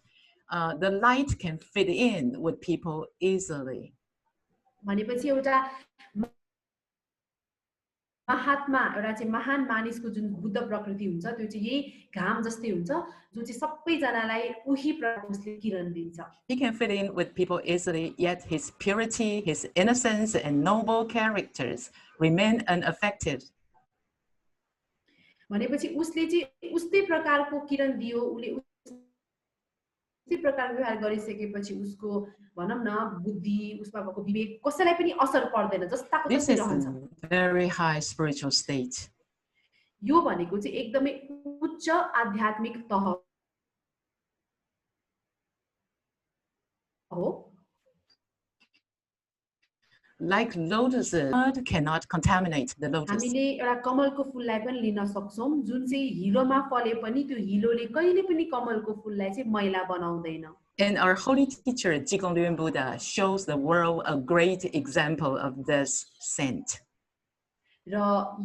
The light can fit in with people easily. भनेपछि एउटा महात्मा, एउटा चाहिँ महान मानिसको जुन बुद्ध प्रकृति हुन्छ, त्यो चाहिँ यही घाम जस्तै हुन्छ, जो चाहिँ सबैजनालाई उही प्रकाशले किरण दिन्छ. He can fit in with people easily, yet his purity, his innocence, and noble characters remain unaffected. भनेपछि उसले चाहिँ उस्तै प्रकारको किरण दियो, उले उस्तै प्रकारको व्यवहार गरिसकेपछि उसको भनौं न बुद्धि, उसमा भएको विवेक कसैलाई पनि असर पर्दैन, जस्ताको This तस्तै is रहन्छ. a very high spiritual state. यो भनेको चाहिँ एकदमै उच्च आध्यात्मिक तह हो. Like lotuses, mud cannot contaminate the lotus. हामीले एउटा कमलको फूललाई पनि लिन सक्छौं, जुन चाहिँ हिलोमा फले पनि त्यो हिलोले कहिले पनि कमलको फूललाई चाहिँ मैला बनाउँदैन. And our holy teacher, Jigong Luen Buddha, shows the world a great example of this saint. र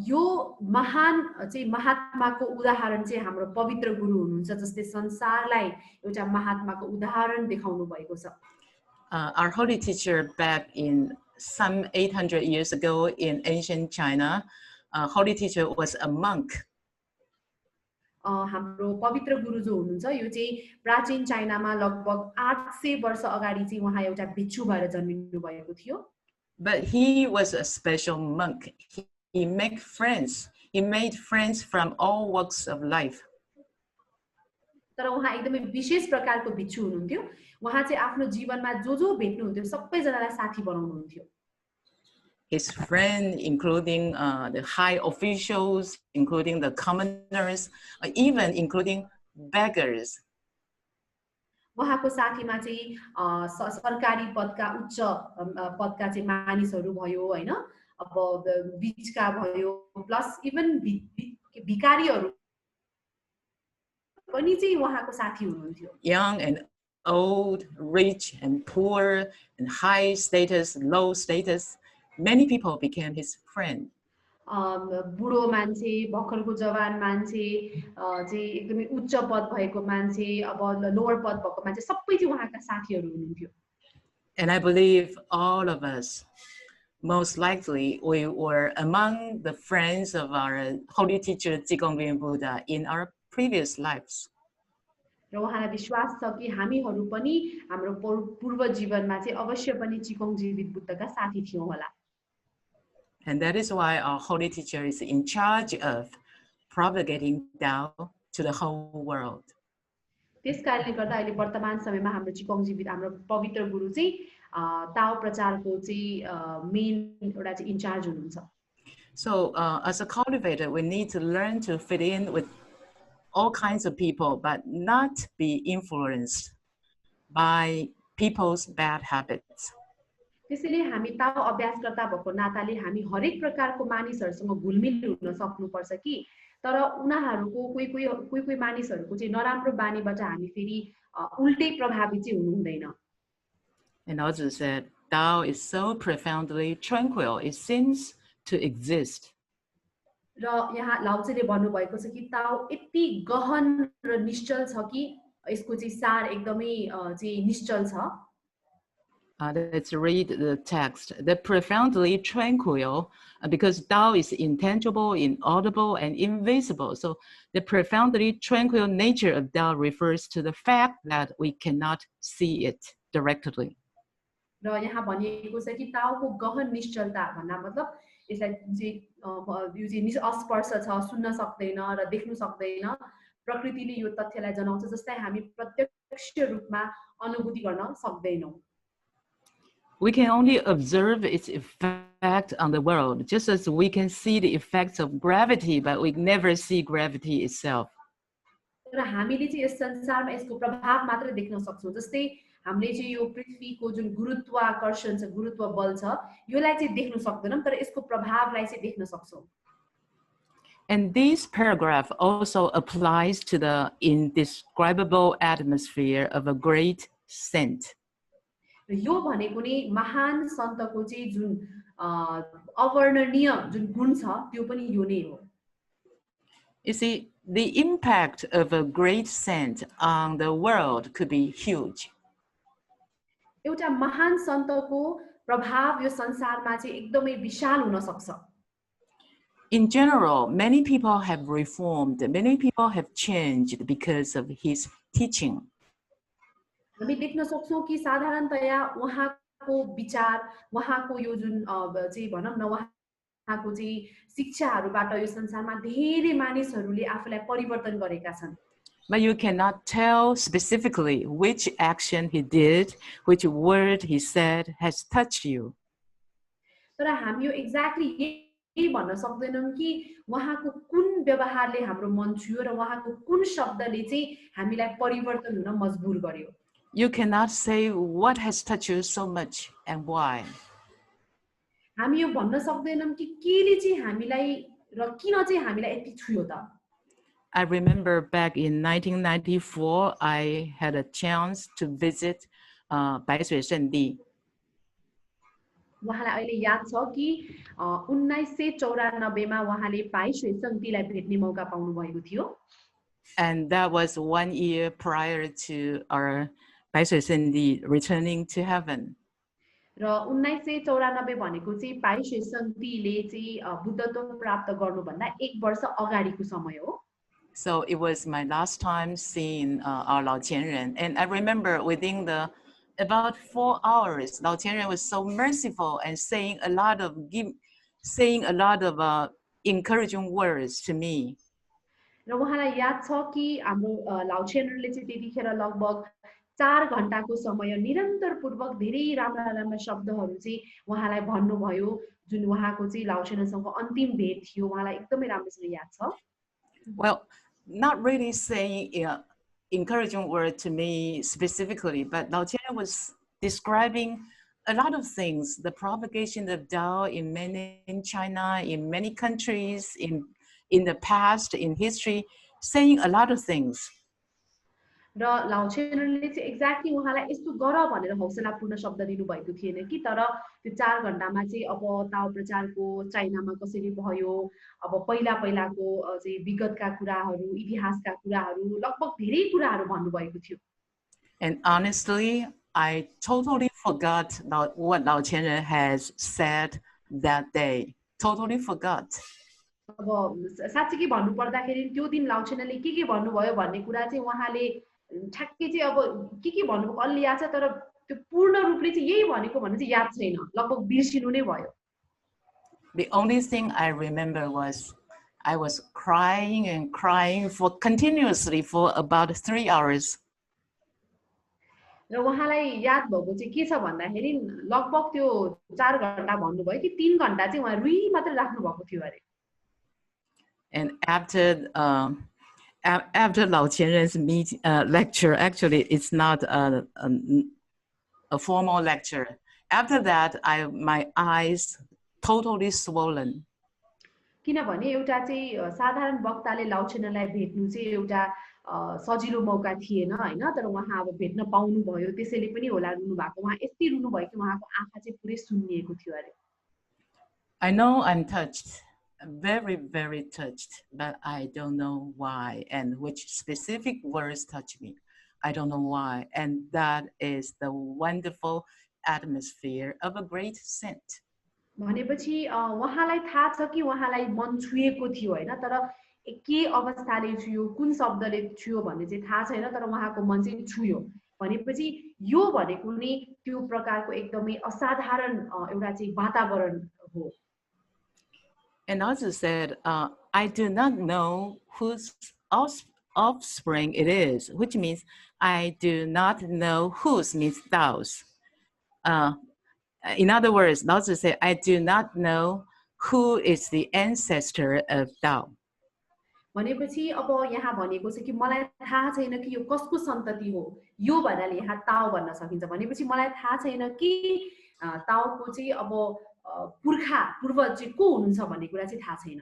यो महान चाहिँ महात्माको उदाहरण चाहिँ हाम्रो पवित्र गुरु हुनुहुन्छ, जसले संसारलाई एउटा महात्माको उदाहरण देखाउनु भएको छ. Our holy teacher back in some 800 years ago in ancient China, holy teacher was a monk. हाम्रो पवित्र गुरु जो हुनुहुन्छ, यो चाहिँ प्राचीन चाइनामा लगभग 800 वर्ष अगाडि चाहिँ उहाँ एउटा भिक्षु भएर जन्मिनु भएको थियो. But he was a special monk. He made friends. He made friends from all walks of life. तर उहाँ एकदमै विशेष प्रकारको भिक्षु हुनुहुन्थ्यो. उहाँ चाहिँ आफ्नो जीवनमा जो भेट्नुहुन्थ्यो सबैजनालाई साथी बनाउनुहुन्थ्यो. His friend, including the high officials, including the commoners, even including beggars. उहाँको साथीमा चाहिँ सरकारी पदका उच्च पदका चाहिँ मानिसहरू भयो हैन, अब बीचका भयो, प्लस इभन भिखारीहरू पनि चाहिँ उहाँको साथी हुनुहुन्थ्यो. Young and old, rich and poor, and high status, low status, many people became his friend. बुढो मान्छे, भर्खरको जवान मान्छे, चाहिँ एकदमै उच्च पद भएको मान्छे, अब लोअर पद भएको मान्छे, सबै चाहिँ उहाँका साथीहरू हुनुहुन्थ्यो. And I believe all of us, most likely, we were among the friends of our holy teacher Jigong Luen Buddha in our previous lives. र उहाँलाई विश्वास छ कि हामीहरू पनि हाम्रो पूर्व जीवनमा चाहिँ अवश्य पनि चिकोङ जीवित बुद्धका साथी थियौं होला. And that is why our holy teacher is in charge of propagating Tao to the whole world. त्यसकारणले गर्दा अहिले वर्तमान समयमा हाम्रो चिकोङ जीवित हाम्रो पवित्र गुरु चाहिँ ताओ प्रचारको चाहिँ मेन एउटा चाहिँ इन्चार्ज हुनुहुन्छ. So as a cultivator, we need to learn to fit in with all kinds of people, but not be influenced by people's bad habits. त्यसैले हामी ताओ अभ्यासकर्ता भएको नाताले हामी हरेक प्रकारको मानिसहरूसँग घुलमिल हुन सक्नुपर्छ कि तर उनीहरूको कोही मानिसहरूको चाहिँ नराम्रो बानीबाट हामी फेरि उल्टै प्रभावित चाहिँ हुनु हुँदैन. And also said, Tao is so profoundly tranquil, it seems to exist. र यहाँ लाउत्सेले भन्नुभएको छ कि ताओ यति गहन र निश्चल छ कि यसको चाहिँ सार एकदमै चाहिँ निश्चल छ. Let's read the text. The profoundly tranquil, because Tao is intangible, inaudible, and invisible. So the profoundly tranquil nature of Tao refers to the fact that we cannot see it directly. र यहाँ भनिएको छ कि ताओको गहन निश्चलता भन्दा मतलब यसलाई यो चाहिँ अस्पर्श छ, सुन्न सक्दैन र देख्न सक्दैन. प्रकृतिले यो तथ्यलाई जनाउँछ जसलाई हामी प्रत्यक्ष रूपमा अनुभूति गर्न सक्दैनौं. We can only observe its effect on the world, just as we can see the effects of gravity, but we never see gravity itself. र हामीले चाहिँ यस संसारमा यसको प्रभाव मात्र देख्न सक्छौं. जस्तै हामीले चाहिँ यो पृथ्वीको जुन गुरुत्वाकर्षण छ, गुरुत्व बल छ, योलाई चाहिँ देख्न सक्दैनौं तर यसको प्रभावलाई चाहिँ देख्न सक्छौं. And this paragraph also applies to the indescribable atmosphere of a great saint. र यो भनेको नि महान सन्तको चाहिँ जुन अवर्णनीय जुन गुण छ त्यो पनि यो नै हो. You see, the impact of a great saint on the world could be huge. एउटा महान सन्तको प्रभाव यो संसारमा चाहिँ एकदमै विशाल हुन सक्छ. In general, many people have reformed, many people have changed because of his teaching. हामी देख्न सक्छौं कि साधारणतया उहाँको विचार, उहाँको यो जुन चाहिँ भनौं न उहाँको चाहिँ शिक्षाहरूबाट यो संसारमा धेरै मानिसहरूले आफूलाई परिवर्तन गरेका छन्. But you cannot tell specifically which action he did, which word he said has touched you. तर हामी यो एक्ज्याक्टली यही भन्न सक्दैनौं कि उहाँको कुन व्यवहारले हाम्रो मन छुयो र उहाँको कुन शब्दले चाहिँ हामीलाई परिवर्तन हुन मजबुर गर्यो. You cannot say what has touched you so much and why. हामी यो भन्न सक्दैनौं कि केले चाहिँ हामीलाई र किन चाहिँ हामीलाई यति छुयो त. I remember back in 1994, I had a chance to visit Baishui Shendi. उहाँलाई अहिले याद छ कि 1994 मा उहाँले पाइश्वे सङ्गतिलाई भेट्ने मौका पाउनु भएको थियो. And that was 1 year prior to our Baishui Shendi returning to heaven. र 1994 भनेको चाहिँ पाइश्वे सङ्गतिले चाहिँ बुद्धत्व प्राप्त गर्नुभन्दा 1 वर्ष अगाडिको समय हो. So it was my last time seeing our Lao Qianren. And I remember within about 4 hours, Lao Qianren was so merciful and saying a lot of encouraging words to me. र उहाँलाई याद छ कि हाम्रो लाउ छेनरले चाहिँ त्यतिखेर लगभग 4 घण्टाको समय निरन्तर पूर्वक धेरै राम्रा राम्रा शब्दहरू चाहिँ उहाँलाई भन्नुभयो जुन उहाँको चाहिँ लाउ छेनरसँग अन्तिम भेट थियो. उहाँलाई एकदमै राम्रोसँग याद छ. Well, not really saying encouraging word to me specifically, but Lao Qianren was describing a lot of things, the propagation of Tao in mainland China, in many countries, in the past, in history, saying a lot of things. र लाउ छेनरले चाहिँ एक्ज्याक्टली उहाँलाई यस्तो गर भनेर हौसलापूर्ण शब्द दिनुभएको थिएन कि तर त्यो 4 घण्टामा चाहिँ अब ताओ प्रचारको चाइनामा कसरी भयो, अब पहिलाको चाहिँ विगतका कुराहरू, इतिहासका कुराहरू, लगभग धेरै कुराहरू भन्नुभएको थियो. And honestly, I totally forgot what Lao Qianren has said that day. Totally forgot. अब साच्चै के भन्नु पर्दाखेरि त्यो दिन लाउ छेनरले के भन्नुभयो भन्ने कुरा चाहिँ उहाँले ठ्याक्कै चाहिँ अब के भन्नुभयो अलि याद छ तर त्यो पूर्ण रूपले चाहिँ यही भनेको भन्ने चाहिँ याद छैन. लगभग बिर्सिनु नै भयो. The only thing I remember was I was crying and crying continuously for about 3 hours. र उहाँलाई याद भएको चाहिँ के छ भन्दाखेरि लगभग त्यो 4 घण्टा भन्नुभयो कि 3 घण्टा चाहिँ उहाँ रुई मात्र राख्नु भएको थियो अरे. And after Lao Qianren's lecture, actually it's not a formal lecture. After that, my eyes totally swollen. किनभने एउटा चाहिँ साधारण वक्ताले लाउछेनलाई भेट्नु चाहिँ एउटा सजिलो मौका थिएन हैन तर उहाँ अब भेट्न पाउनु भयो त्यसैले पनि होला रुनु भएको उहाँ यति रुनु भयो कि उहाँको आँखा चाहिँ पुरै सुन्निएको थियो अरे I know I'm touched, very, very touched, but I don't know why and which specific words touch me. I don't know why. And that is the wonderful atmosphere of a great saint. भनेपछि उहाँलाई थाहा छ कि उहाँलाई मन छुएको थियो हैन तर के अवस्थाले छुयो कुन शब्दले छुयो भन्ने चाहिँ थाहा छैन तर उहाँको मन चाहिँ छुयो भनेपछि यो भनेको नि त्यो प्रकारको एकदमै असाधारण एउटा चाहिँ वातावरण हो And also said, I do not know whose offspring it is, which means I do not know whose means Tao's. In other words, Lao Tzu said, I do not know who is the ancestor of Tao. भनेपछि अब यहाँ भनेको छ कि मलाई थाहा छैन कि यो कसको सन्तति हो यो भन्नाले यहाँ ताओ भन्न सकिन्छ भनेपछि मलाई थाहा छैन कि ताओको चाहिँ अब पुर्खा पूर्वज चाहिँ को हुनुहुन्छ भन्ने कुरा चाहिँ थाहा छैन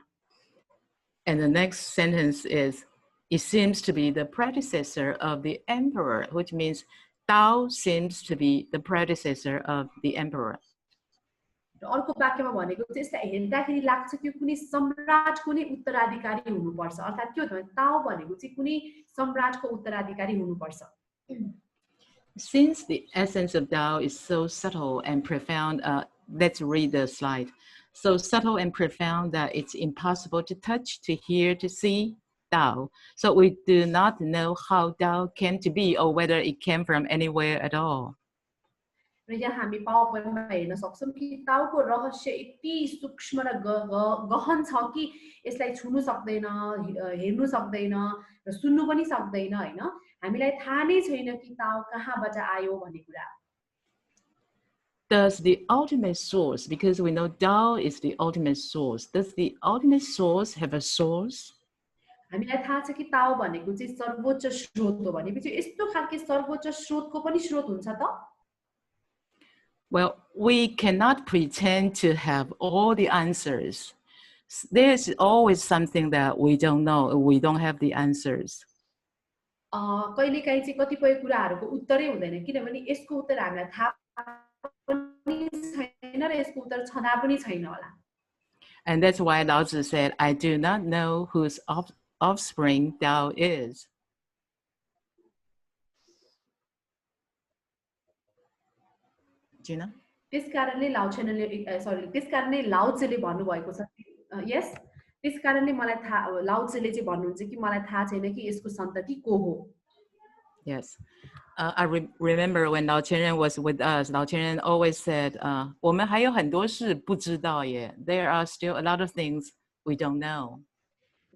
And the next sentence is, it seems to be the predecessor of the emperor, which means Tao seems to be the predecessor of the emperor. अर्को वाक्यमा भनेको चाहिँ यसलाई हेर्दाखेरि लाग्छ कि कुनै सम्राटको नै उत्तराधिकारी हुनुपर्छ अर्थात् के हो भने ताओ भनेको चाहिँ कुनै सम्राटको उत्तराधिकारी हुनुपर्छ Since the essence of Tao is so subtle and profound, let's read the slide. So subtle and profound that it's impossible to touch, to hear, to see Tao. So we do not know how Tao came to be or whether it came from anywhere at all. र यहाँ हामी पावरमा हेर्न सक्छौं कि ताओको रहस्य यति सूक्ष्म र गहन छ कि यसलाई छुनु सक्दैन हेर्नु सक्दैन र सुन्नु पनि सक्दैन हैन हामीलाई थाहा नै छैन कि ताओ कहाँबाट आयो भन्ने कुरा Does the ultimate source, because we know Tao is the ultimate source, does the ultimate source have a source? हामीलाई थाहा छ कि ताओ भनेको चाहिँ सर्वोच्च स्रोत हो भनेपछि यस्तो खालको सर्वोच्च स्रोतको पनि स्रोत हुन्छ त Well, we cannot pretend to have all the answers. There's always something that we don't know. We don't have the answers. कहिलेकाहीँ चाहिँ कतिपय कुराहरूको उत्तरै हुँदैन किनभने यसको उत्तर हामीलाई थाहा पनि छैन र यसको उत्तर छँदा पनि छैन होला And that's why Lao Tzu said, I do not know whose offspring Tao is. Gina? त्यसकारणले लाउत्सेले भन्नुभएको छ यस त्यसकारणले मलाई थाहा लाउत्सेले चाहिँ भन्नुहुन्छ कि मलाई थाहा छैन कि यसको सन्तति को हो Yes. I remember when Lao Qianren was with us, Lao Qianren always said, 我们还有很多事不知道耶. There are still a lot of things we don't know.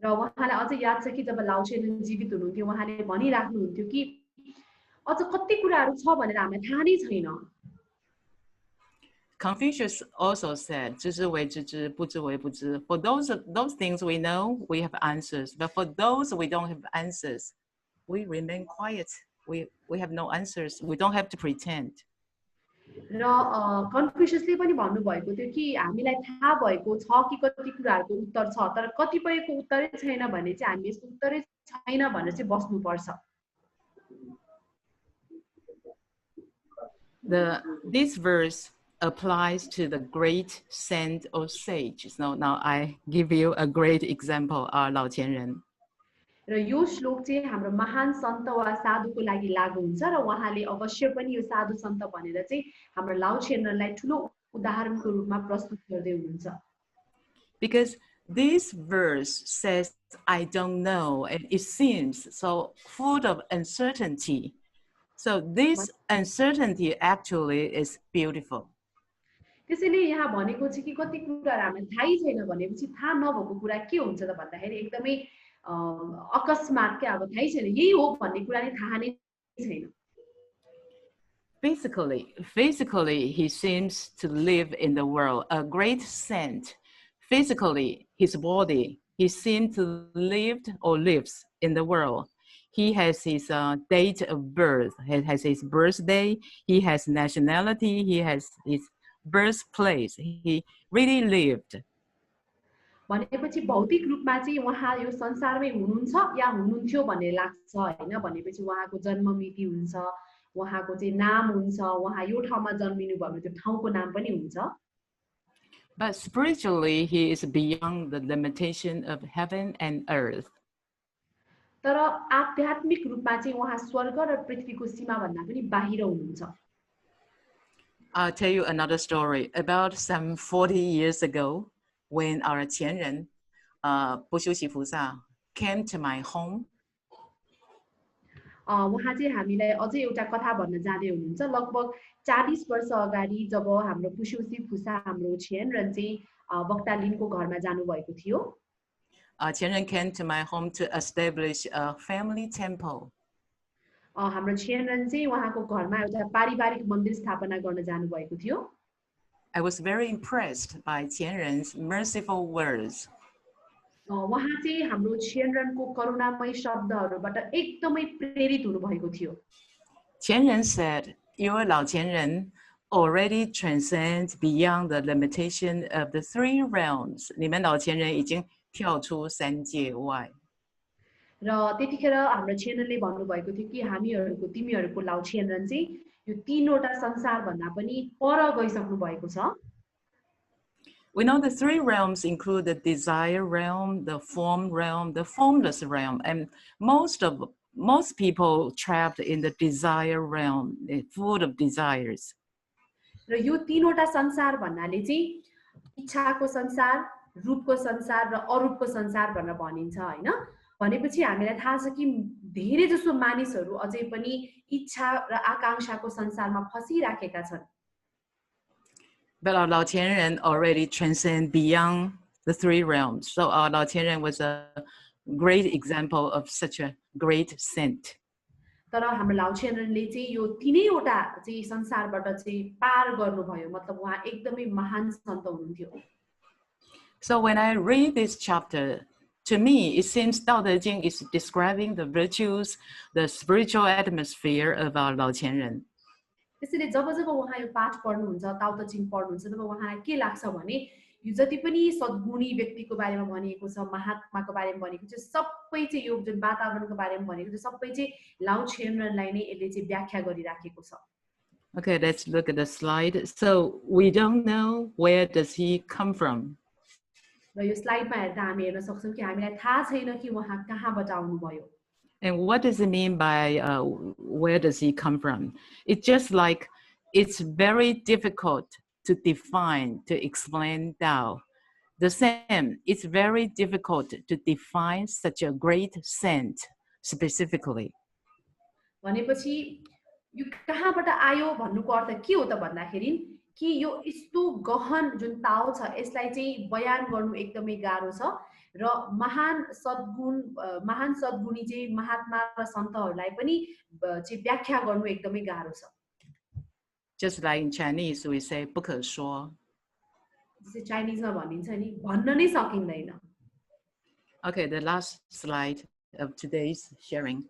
र उहाँलाई अझै याद छ कि जब लाउछेन जीवित हुनुहुन्थ्यो उहाँले भनिराख्नुहुन्थ्यो कि अझ कति कुराहरू छ भनेर हामीलाई थाहा नै छैन Confucius also said, 知之为知之, 不知为不知. For those things we know, we have answers. But for those we don't have answers, we remain quiet. We have no answers. We don't have to pretend. र कन्फ्युसियसले पनि भन्नुभएको थियो कि हामीलाई थाहा भएको छ कि कति कुराहरूको उत्तर छ तर कतिपयको उत्तरै छैन भने चाहिँ हामी यसको उत्तरै छैन भनेर चाहिँ बस्नुपर्छ This verse applies to the great saint or sage. So now I give you a great example, Lao Qianren. र यो श्लोक चाहिँ हाम्रो महान सन्त वा साधुको लागि लागू हुन्छ र उहाँले अवश्य पनि यो साधु सन्त भनेर चाहिँ हाम्रो लाउछेनलाई ठुलो उदाहरणको रूपमा प्रस्तुत गर्दै हुनुहुन्छ Because this verse says, I don't know, and it seems so full of uncertainty. So this uncertainty actually is beautiful. त्यसैले यहाँ भनेको छ कि कति कुराहरू हामीलाई थाहै छैन भनेपछि थाहा नभएको कुरा के हुन्छ त भन्दाखेरि एकदमै अकस्मात के अब थाहै छैन यही हो भन्ने कुरा नै थाहा नै छैन Physically, he seems to live in the world, a great saint. Physically, his body, he seems to live or lives in the world. he has his date of birth, he has his birthday, he has nationality, he has his birthplace. He really lived. भनेपछि भौतिक रूपमा चाहिँ उहाँ यो संसारमै हुनुहुन्छ या हुनुहुन्थ्यो भन्ने लाग्छ हैन भनेपछि उहाँको जन्म मिति हुन्छ उहाँको चाहिँ नाम हुन्छ उहाँ यो ठाउँमा जन्मिनु भयो भने त्यो ठाउँको नाम पनि हुन्छ But spiritually, he is beyond the limitation of heaven and earth. तर आध्यात्मिक रूपमा चाहिँ उहाँ स्वर्ग र पृथ्वीको सीमा भन्दा पनि बाहिर हुनुहुन्छ I'll tell you another story. About some 40 years ago, when our 前人, 不修习菩萨 came to my home, उहाँ चाहिँ हामीलाई अझै एउटा कथा भन्न जाँदै हुनुहुन्छ लगभग 40 वर्ष अगाडि जब हाम्रो पुष्यौसी फुसा हाम्रो छेनरन चाहिँ वक्ता लिनको घरमा जानु भएको थियो 前人 came to my home to establish a family temple. हाम्रो छेनरन चाहिँ उहाँको घरमा एउटा पारिवारिक मन्दिर स्थापना गर्न जानु भएको थियो I was very impressed by 前人's merciful words. उहाँ चाहिँ हाम्रो छेनरनको करुणामय शब्दहरूबाट एकदमै प्रेरित हुनु भएको थियो 前人 said, your 老前人 already transcends beyond the limitation of the three realms. 你们老前人已经跳出三界外。 र त्यतिखेर हाम्रो छेनरले भन्नुभएको थियो कि हामीहरूको तिमीहरूको लाउ छेनरन चाहिँ यो तीनवटा संसार भन्दा पनि पर गइसक्नु भएको छ We know the three realms include the desire realm, the form realm, the formless realm, and most people trapped in the desire realm, full of desires. र यो तीनवटा संसार भन्नाले चाहिँ इच्छाको संसार, रूपको संसार र अरूपको संसार भनेर भनिन्छ हैन भनेपछि हामीलाई थाहा छ कि धेरै जसो मानिसहरू अझै पनि इच्छा र आकांक्षाको संसारमा फसिराखेका छन् But our 老前人 already transcend beyond the three realms. So our 老前人 was a great example of such a great saint. तर हाम्रो लाउछेनले चाहिँ यो तीनैवटा चाहिँ संसारबाट चाहिँ पार गर्नुभयो मतलब उहाँ एकदमै महान सन्त हुनुहुन्थ्यो So when I read this chapter, to me, it seems Tao Te Ching is describing the virtues, the spiritual atmosphere of our 老前人. त्यसैले जब जब उहाँ यो पाठ पढ्नुहुन्छ ताओ ते चिङ पढ्नुहुन्छ तब उहाँलाई के लाग्छ भने यो जति पनि सद्गुणी व्यक्तिको बारेमा भनिएको छ महात्माको बारेमा भनिएको छ सबै चाहिँ यो जुन वातावरणको बारेमा भनिएको छ सबै चाहिँ लाउछेनलाई नै यसले चाहिँ व्याख्या गरिराखेको छ Okay, let's look at the slide. So we don't know where does he come from. र यो स्लाइडमा हेर्दा हामी हेर्न सक्छौं कि हामीलाई थाहा छैन कि उहाँ कहाँबाट आउनुभयो And what does it mean by where does he come from? It's just like it's very difficult to define, to explain Tao. The same, it's very difficult to define such a great saint specifically. भनेपछि यो कहाँबाट आयो भन्नुको अर्थ के हो त भन्दाखेरि कि यो यस्तो गहन जुन ताओ छ यसलाई चाहिँ बयान गर्नु एकदमै गाह्रो छ र महान सद्गुणी चाहिँ महात्मा र सन्तहरूलाई पनि चाहिँ व्याख्या गर्नु एकदमै गाह्रो छ Just like in Chinese, we say 不可说. जस्तै चाइनिजमा भनिन्छ नि भन्न नै सकिँदैन Okay, the last slide of today's sharing.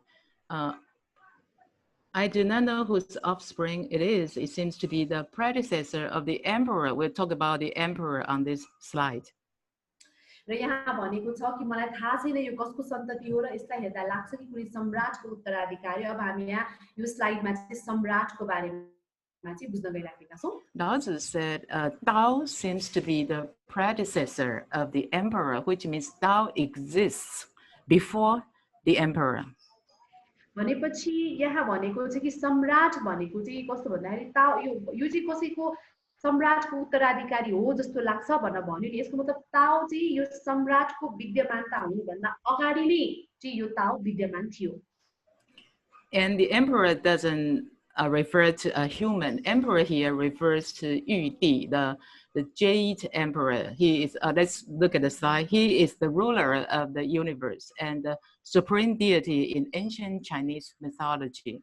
I do not know whose offspring it is. It seems to be the predecessor of the emperor. We'll talk about the emperor on this slide. र यहाँ भनेको छ कि मलाई थाहा छैन यो कसको सन्तति हो र यसलाई हेर्दा लाग्छ कि कुनै सम्राटको उत्तराधिकारी अब हामी यहाँ यो स्लाइडमा चाहिँ सम्राटको बारेमा चाहिँ बुझ्न गइराखेका छौं Lao said Tao seems to be the predecessor of the emperor, which means Tao exists before the emperor. भनेपछि यहाँ भनेको छ कि सम्राट भनेको चाहिँ कस्तो भन्दाखेरि ताओ यो चाहिँ कसैको सम्राटको उत्तराधिकारी हो जस्तो लाग्छ भनेर भन्यो नि यसको मतलब ताओ चाहिँ यो सम्राटको विद्यमानता हुनुभन्दा अगाडि नै चाहिँ यो ताओ विद्यमान थियो And the emperor doesn't refer to a human. Emperor here refers to Yu Di, the Jade Emperor. He is, let's look at the slide. He is the ruler of the universe and the supreme deity in ancient Chinese mythology.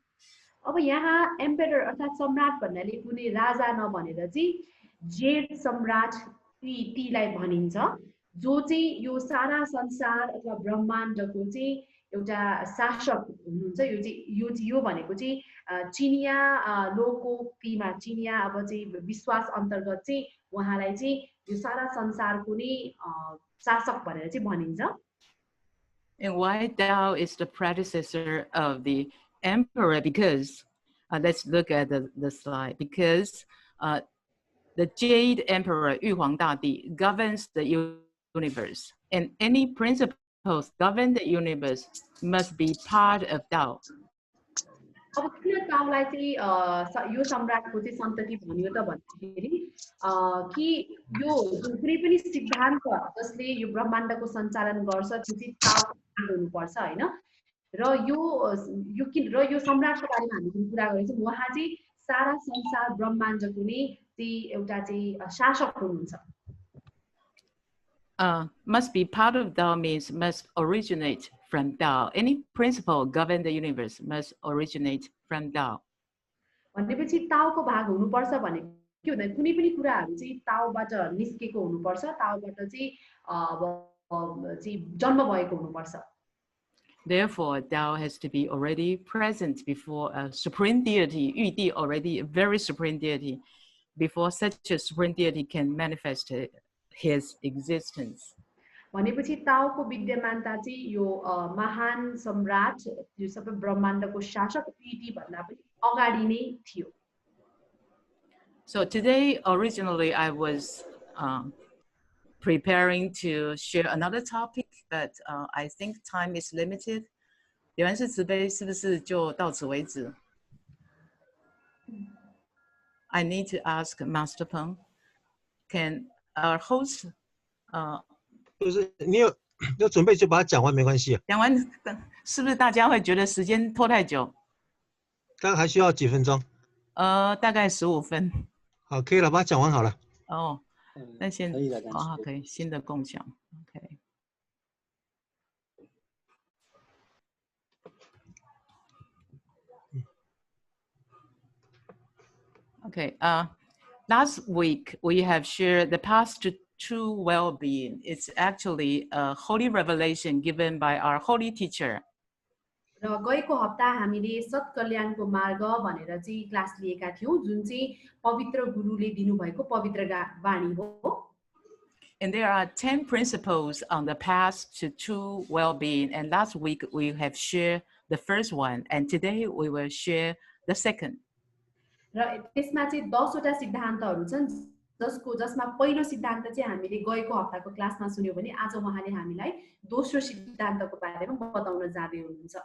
अब यहाँ एम्पेरर अर्थात् सम्राट भन्नाले कुनै राजा नभनेर चाहिँ जेड सम्राट तीलाई भनिन्छ जो चाहिँ यो सारा संसार अथवा ब्रह्माण्डको चाहिँ एउटा शासक हुनुहुन्छ यो भनेको चाहिँ चिनिया लोकोक्तिमा चिनिया अब चाहिँ विश्वास अन्तर्गत चाहिँ उहाँलाई चाहिँ यो सारा संसारको नै शासक भनेर चाहिँ भनिन्छ And why Tao is the predecessor of the emperor? Because let's look at the slide. Because the Jade Emperor Yu Huang Dadi governs the universe, and any principles govern the universe must be part of Tao. अब किन ताओलाई चाहिँ यो सम्राटको चाहिँ सन्तति भनियो त भन्दाखेरि कि यो जुन कुनै पनि सिद्धान्त जसले यो ब्रह्माण्डको सञ्चालन गर्छ त्यो चाहिँ ताओको हुनुपर्छ हैन र यो सम्राटको बारेमा हामी जुन कुरा गरेछौँ उहाँ चाहिँ सारा संसार ब्रह्माण्डको नै चाहिँ एउटा चाहिँ शासक हुनुहुन्छ Must be part of Tao means must originate from Tao. Any principle govern the universe must originate from Tao. भनेपछि ताओको भाग हुनुपर्छ भने के हुँदैन कुनै पनि कुराहरु चाहिँ ताओबाट निस्केको हुनुपर्छ ताओबाट चाहिँ जन्म भएको हुनुपर्छ Therefore, Tao has to be already present before a supreme deity, Yu Di, already a very supreme deity, before such a supreme deity can manifest his existence. भनेपछि ताओको विद्यमानता चाहिँ यो महान सम्राट यो सबै ब्रह्माण्डको शासक ईटी भन्दा पनि अगाडि नै थियो So today, originally, I was preparing to share another topic, but I think time is limited. 有人是慈悲，是不是就到此为止 I need to ask Master Peng, can our host 就是你有准备就把它讲完没关系。讲完是不是大家会觉得时间拖太久？大概还需要几分钟？大概15分。好，可以了，把它讲完好了。哦，那先可以了，好，可以新的共享 ，OK。Okay, last week we have shared the path to true well-being. It's actually a holy revelation given by our holy teacher. र गएको हप्ता हामीले सत्कल्याणको मार्ग भनेर चाहिँ क्लास लिएका थियौं जुन चाहिँ पवित्र गुरुले दिनुभएको पवित्र वाणी हो And there are 10 principles on the path to true well-being. And last week we have shared the first one, and today we will share the second. र त्यसमा चाहिँ 10 वटा सिद्धान्तहरू छन् जसमा पहिलो सिद्धान्त चाहिँ हामीले गएको हप्ताको क्लासमा सुन्यौ भने आज उहाँले हामीलाई दोस्रो सिद्धान्तको बारेमा बताउन जाँदै हुनुहुन्छ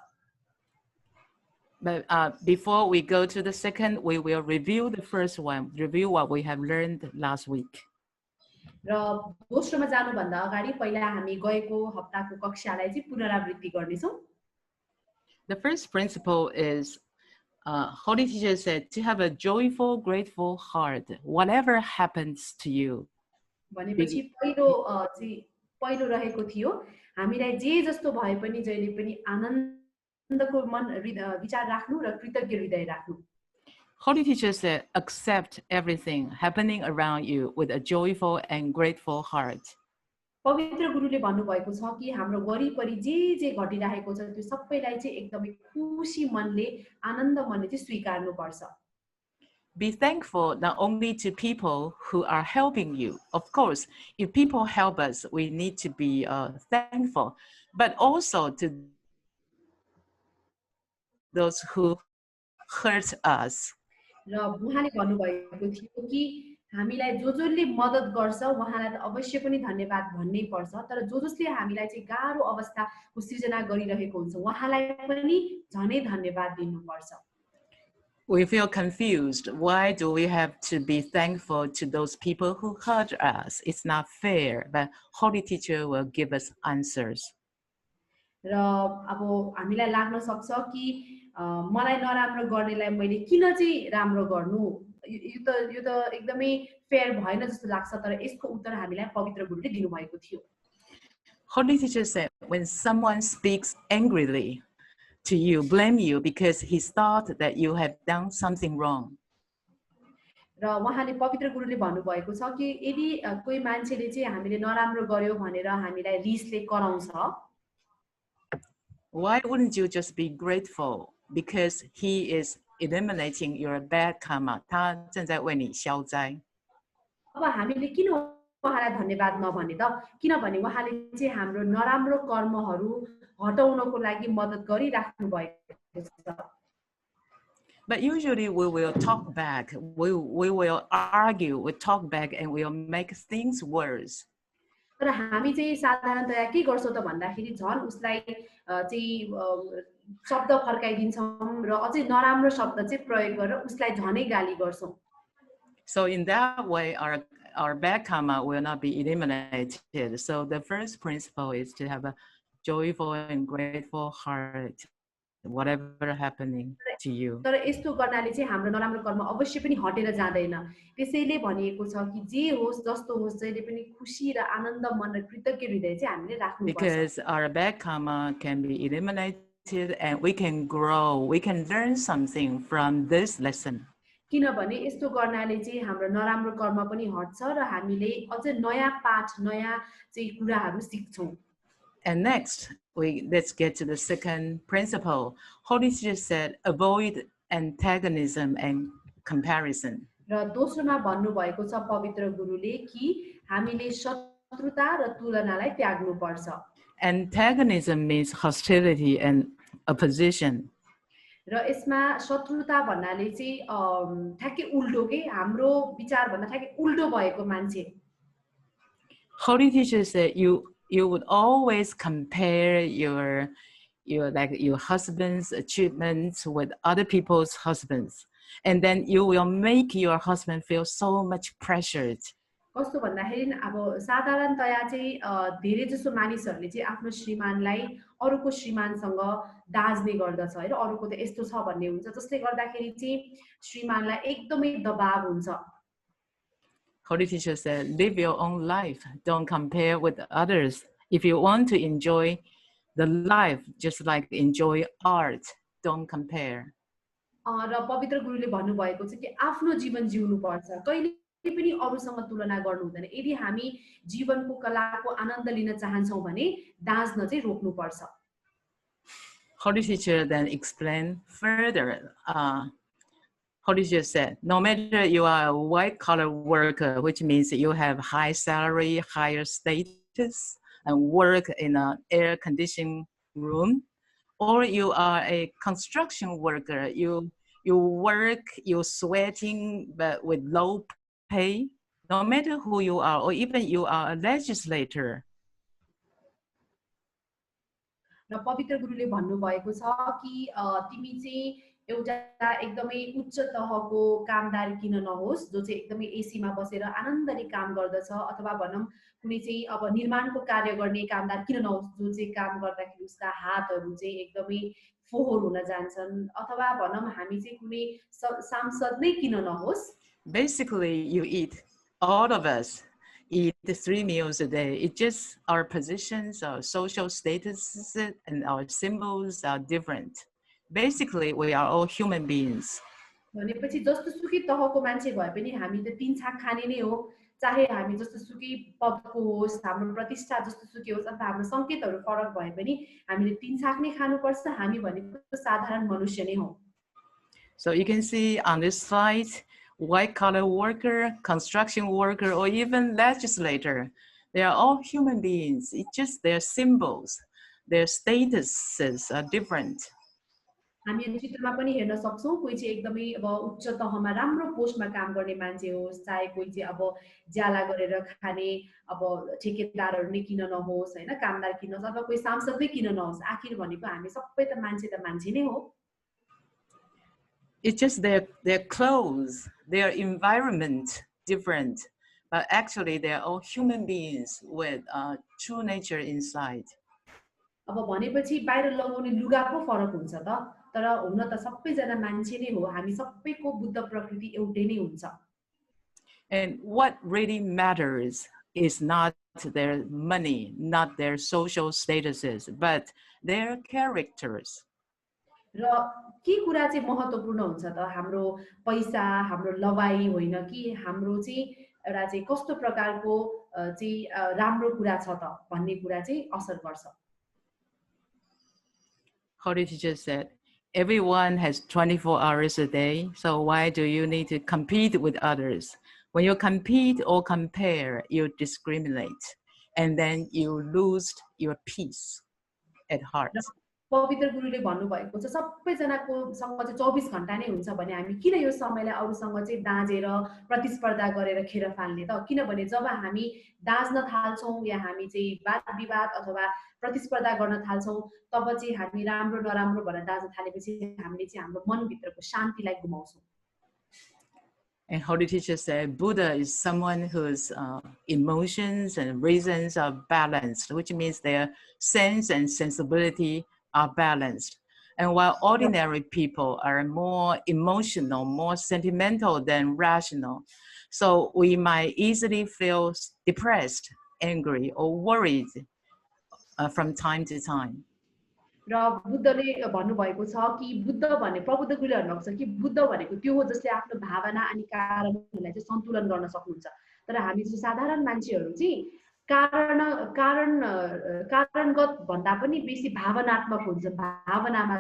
But before we go to the second, we will review the first one, review what we have learned last week. र दोस्रोमा जानुभन्दा अगाडि पहिला हामी गएको हप्ताको कक्षालाई चाहिँ पुनरावृत्ति गर्नेछौँ The first principle is Holy Teacher said to have a joyful, grateful heart, whatever happens to you. भनेपछि पहिलो रहेको थियो हामीलाई जे जस्तो भए पनि जहिले पनि आनन्दको मन विचार राख्नु र कृतज्ञ हृदय राख्नु Holy Teacher said accept everything happening around you with a joyful and grateful heart. पवित्र गुरुले भन्नुभएको छ कि हाम्रो वरिपरि जे घटिरहेको छ त्यो सबैलाई चाहिँ एकदमै खुसी मनले आनन्द मनले चाहिँ स्वीकार्नु पर्छ Be thankful not only to people who are helping you. Of course, if people help us, we need to be thankful, but also to those who hurt us. र उहाँले भन्नुभएको थियो कि हामीलाई जसले मद्दत गर्छ उहाँलाई त अवश्य पनि धन्यवाद भन्नै पर्छ तर जसले हामीलाई चाहिँ गाह्रो अवस्थाको सृजना गरिरहेको हुन्छ उहाँलाई पनि झनै धन्यवाद दिनुपर्छ We feel confused. Why do we have to be thankful to those people who hurt us? It's not fair, but Holy Teacher will give us answers. र अब हामीलाई लाग्न सक्छ कि मलाई नराम्रो गर्नेलाई मैले किन चाहिँ राम्रो गर्नु यो त एकदमै फेयर भएन जस्तो लाग्छ तर यसको उत्तर हामीलाई पवित्र गुरुले दिनुभएको थियो Holy Teacher said, when someone speaks angrily to you, blame you because he thought that you have done something wrong. र उहाँले पवित्र गुरुले भन्नुभएको छ कि यदि कोही मान्छेले चाहिँ हामीले नराम्रो गर्यो भनेर हामीलाई रिसले कराउँछ Why wouldn't you just be grateful? Because he is eliminating your bad karma. 他正在为你消灾。 अब हामीले किन उहाँलाई धन्यवाद नभने त किनभने उहाँले चाहिँ हाम्रो नराम्रो कर्महरू हटाउनको लागि मद्दत गरिराख्नु भएको छ But usually we will talk back. We will argue, we talk back and we'll make things worse. तर हामी चाहिँ साधारणतया के गर्छौं त भन्दाखेरि झन् उसलाई चाहिँ शब्द फर्काइदिन्छौं र अझै नराम्रो शब्द चाहिँ प्रयोग गरेर उसलाई झनै गाली गर्छौं So in that way, our bad karma will not be eliminated. So the first principle is to have a joyful and grateful heart, whatever happening to you. तर यस्तो गर्नाले चाहिँ हाम्रो नराम्रो कर्म अवश्य पनि हटेर जाँदैन त्यसैले भनिएको छ कि जे होस् जस्तो होस् जहिले पनि खुशी र आनन्द मन र कृतज्ञ हृदय चाहिँ हामीले राख्नुपर्छ Because our bad karma can be eliminated and we can grow, we can learn something from this lesson. किनभने यस्तो गर्नाले चाहिँ हाम्रो नराम्रो कर्म पनि हट्छ र हामीले अझै नयाँ पाठ नयाँ चाहिँ कुराहरू सिक्छौं And next, let's get to the second principle. Holy Teacher said, avoid antagonism and comparison. र दोस्रोमा भन्नुभएको छ पवित्र गुरुले कि हामीले शत्रुता र तुलनालाई त्याग्नुपर्छ Antagonism means hostility and opposition. र यसमा शत्रुता भन्नाले चाहिँ ठ्याक्कै उल्टो के हाम्रो विचार भन्दा ठ्याक्कै उल्टो भएको मान्छे Holy Teacher said you would always compare your husband's achievements with other people's husbands, and then you will make your husband feel so much pressured. कस्तो भन्दाखेरि अब साधारणतया चाहिँ धेरै जसो मानिसहरूले चाहिँ आफ्नो श्रीमानलाई अरूको श्रीमानसँग दाज्ने गर्दछ हैन अरूको त यस्तो छ भन्ने हुन्छ जसले गर्दाखेरि चाहिँ श्रीमानलाई एकदमै दबाव हुन्छ Holy Teacher said, live your own life. Don't compare with others. If you want to enjoy the life, just like enjoy art, don't compare. र पवित्र गुरुले भन्नुभएको छ कि आफ्नो जीवन जिउनु पर्छ कहिले पनि अरूसँग तुलना गर्नु हुँदैन यदि हामी जीवनको कलाको आनन्द लिन चाहन्छौं भने दाज्न चाहिँ रोक्नु पर्छ Holy Teacher then explained further. Holy Teacher said, no matter you are a white-collar worker, which means you have high salary, higher status, and work in an air-conditioned room, or you are a construction worker, you work, you're sweating, but with low pay, no matter who you are, or even you are a legislator. र पवित्र गुरुले भन्नुभएको छ कि तिमी चाहिँ एउटा एकदमै उच्च तहको कामदार किन नहोस् जो चाहिँ एकदमै एसीमा बसेर आनन्दले काम गर्दछ अथवा भनौं कुनै चाहिँ अब निर्माणको कार्य गर्ने कामदार किन नहोस् जो चाहिँ काम गर्दाखेरि उसका हातहरू चाहिँ एकदमै फोहोर हुन जान्छन् अथवा भनौं हामी चाहिँ कुनै सांसद नै किन नहोस् Basically, you eat, all of us eat 3 meals a day. It's just our positions, our social statuses, and our symbols are different. Basically, we are all human beings. भनेपछि जस्तो सुकै तहको मान्छे भए पनि हामी त तीन छाक खाने नै हो चाहे हामी जस्तो सुकै पदको होस् हाम्रो प्रतिष्ठा जस्तो सुकै होस् अथवा हाम्रो संकेतहरू फरक भए पनि हामीले तीन छाक नै खानुपर्छ हामी भनेको साधारण मनुष्य नै हौ So you can see on this slide, white-collar worker, construction worker, or even legislator, they are all human beings. It's just their symbols, their statuses are different. हामी यो चित्रमा पनि हेर्न सक्छौं कोही चाहिँ एकदमै अब उच्च तहमा राम्रो पोस्टमा काम गर्ने मान्छे होस् चाहे कोही चाहिँ अब ज्याला गरेर खाने अब ठेकेदारहरू नै किन नहोस् हैन कामदार किन नहोस् अथवा कोही सांसद नै किन नहोस् आखिर भनेको हामी सबै त मान्छे नै हो It's just their clothes, their environment different, but actually they're all human beings with true nature inside. अब भनेपछि बाहिर लगाउने लुगा पो फरक हुन्छ त तर हुन त सबैजना मान्छे नै हो हामी सबैको बुद्ध प्रकृति एउटै नै हुन्छ And what really matters is not their money, not their social statuses, but their characters. र के कुरा चाहिँ महत्त्वपूर्ण हुन्छ त हाम्रो पैसा हाम्रो लवाई होइन कि हाम्रो चाहिँ एउटा चाहिँ कस्तो प्रकारको चाहिँ राम्रो कुरा छ त भन्ने कुरा चाहिँ असर गर्छ Holy teacher said, everyone has 24 hours a day, so why do you need to compete with others? When you compete or compare, you discriminate, and then you lose your peace at heart. पवित्र गुरुले भन्नुभएको छ सबैजनाको सँग चाहिँ 24 घण्टा नै हुन्छ भने हामी किन यो समयलाई अरूसँग चाहिँ दाँजेर प्रतिस्पर्धा गरेर खेर फाल्ने त किनभने जब हामी दाँज्न थाल्छौं या हामी चाहिँ वाद विवाद अथवा प्रतिस्पर्धा गर्न थाल्छौं तब चाहिँ हामी राम्रो नराम्रो भनेर दाँज्न थालेपछि हामीले चाहिँ हाम्रो मनभित्रको शान्तिलाई गुमाउँछौं. And Holy Teacher said, Buddha is someone whose emotions and reasons are balanced, which means their sense and sensibility are balanced. And while ordinary people are more emotional, more sentimental than rational, so we might easily feel depressed, angry, or worried from time to time. र बुद्धले भन्नुभएको छ कि बुद्ध भने प्रबुद्ध गुरुले भन्नुभएको छ कि बुद्ध भनेको त्यो हो जसले आफ्नो भावना अनि कारणहरूलाई चाहिँ सन्तुलन गर्न सक्नुहुन्छ. तर हामी चाहिँ साधारण मान्छेहरू चाहिँ कारणगत भन्दा पनि बेसी भावनात्मक हुन्छ, भावनामा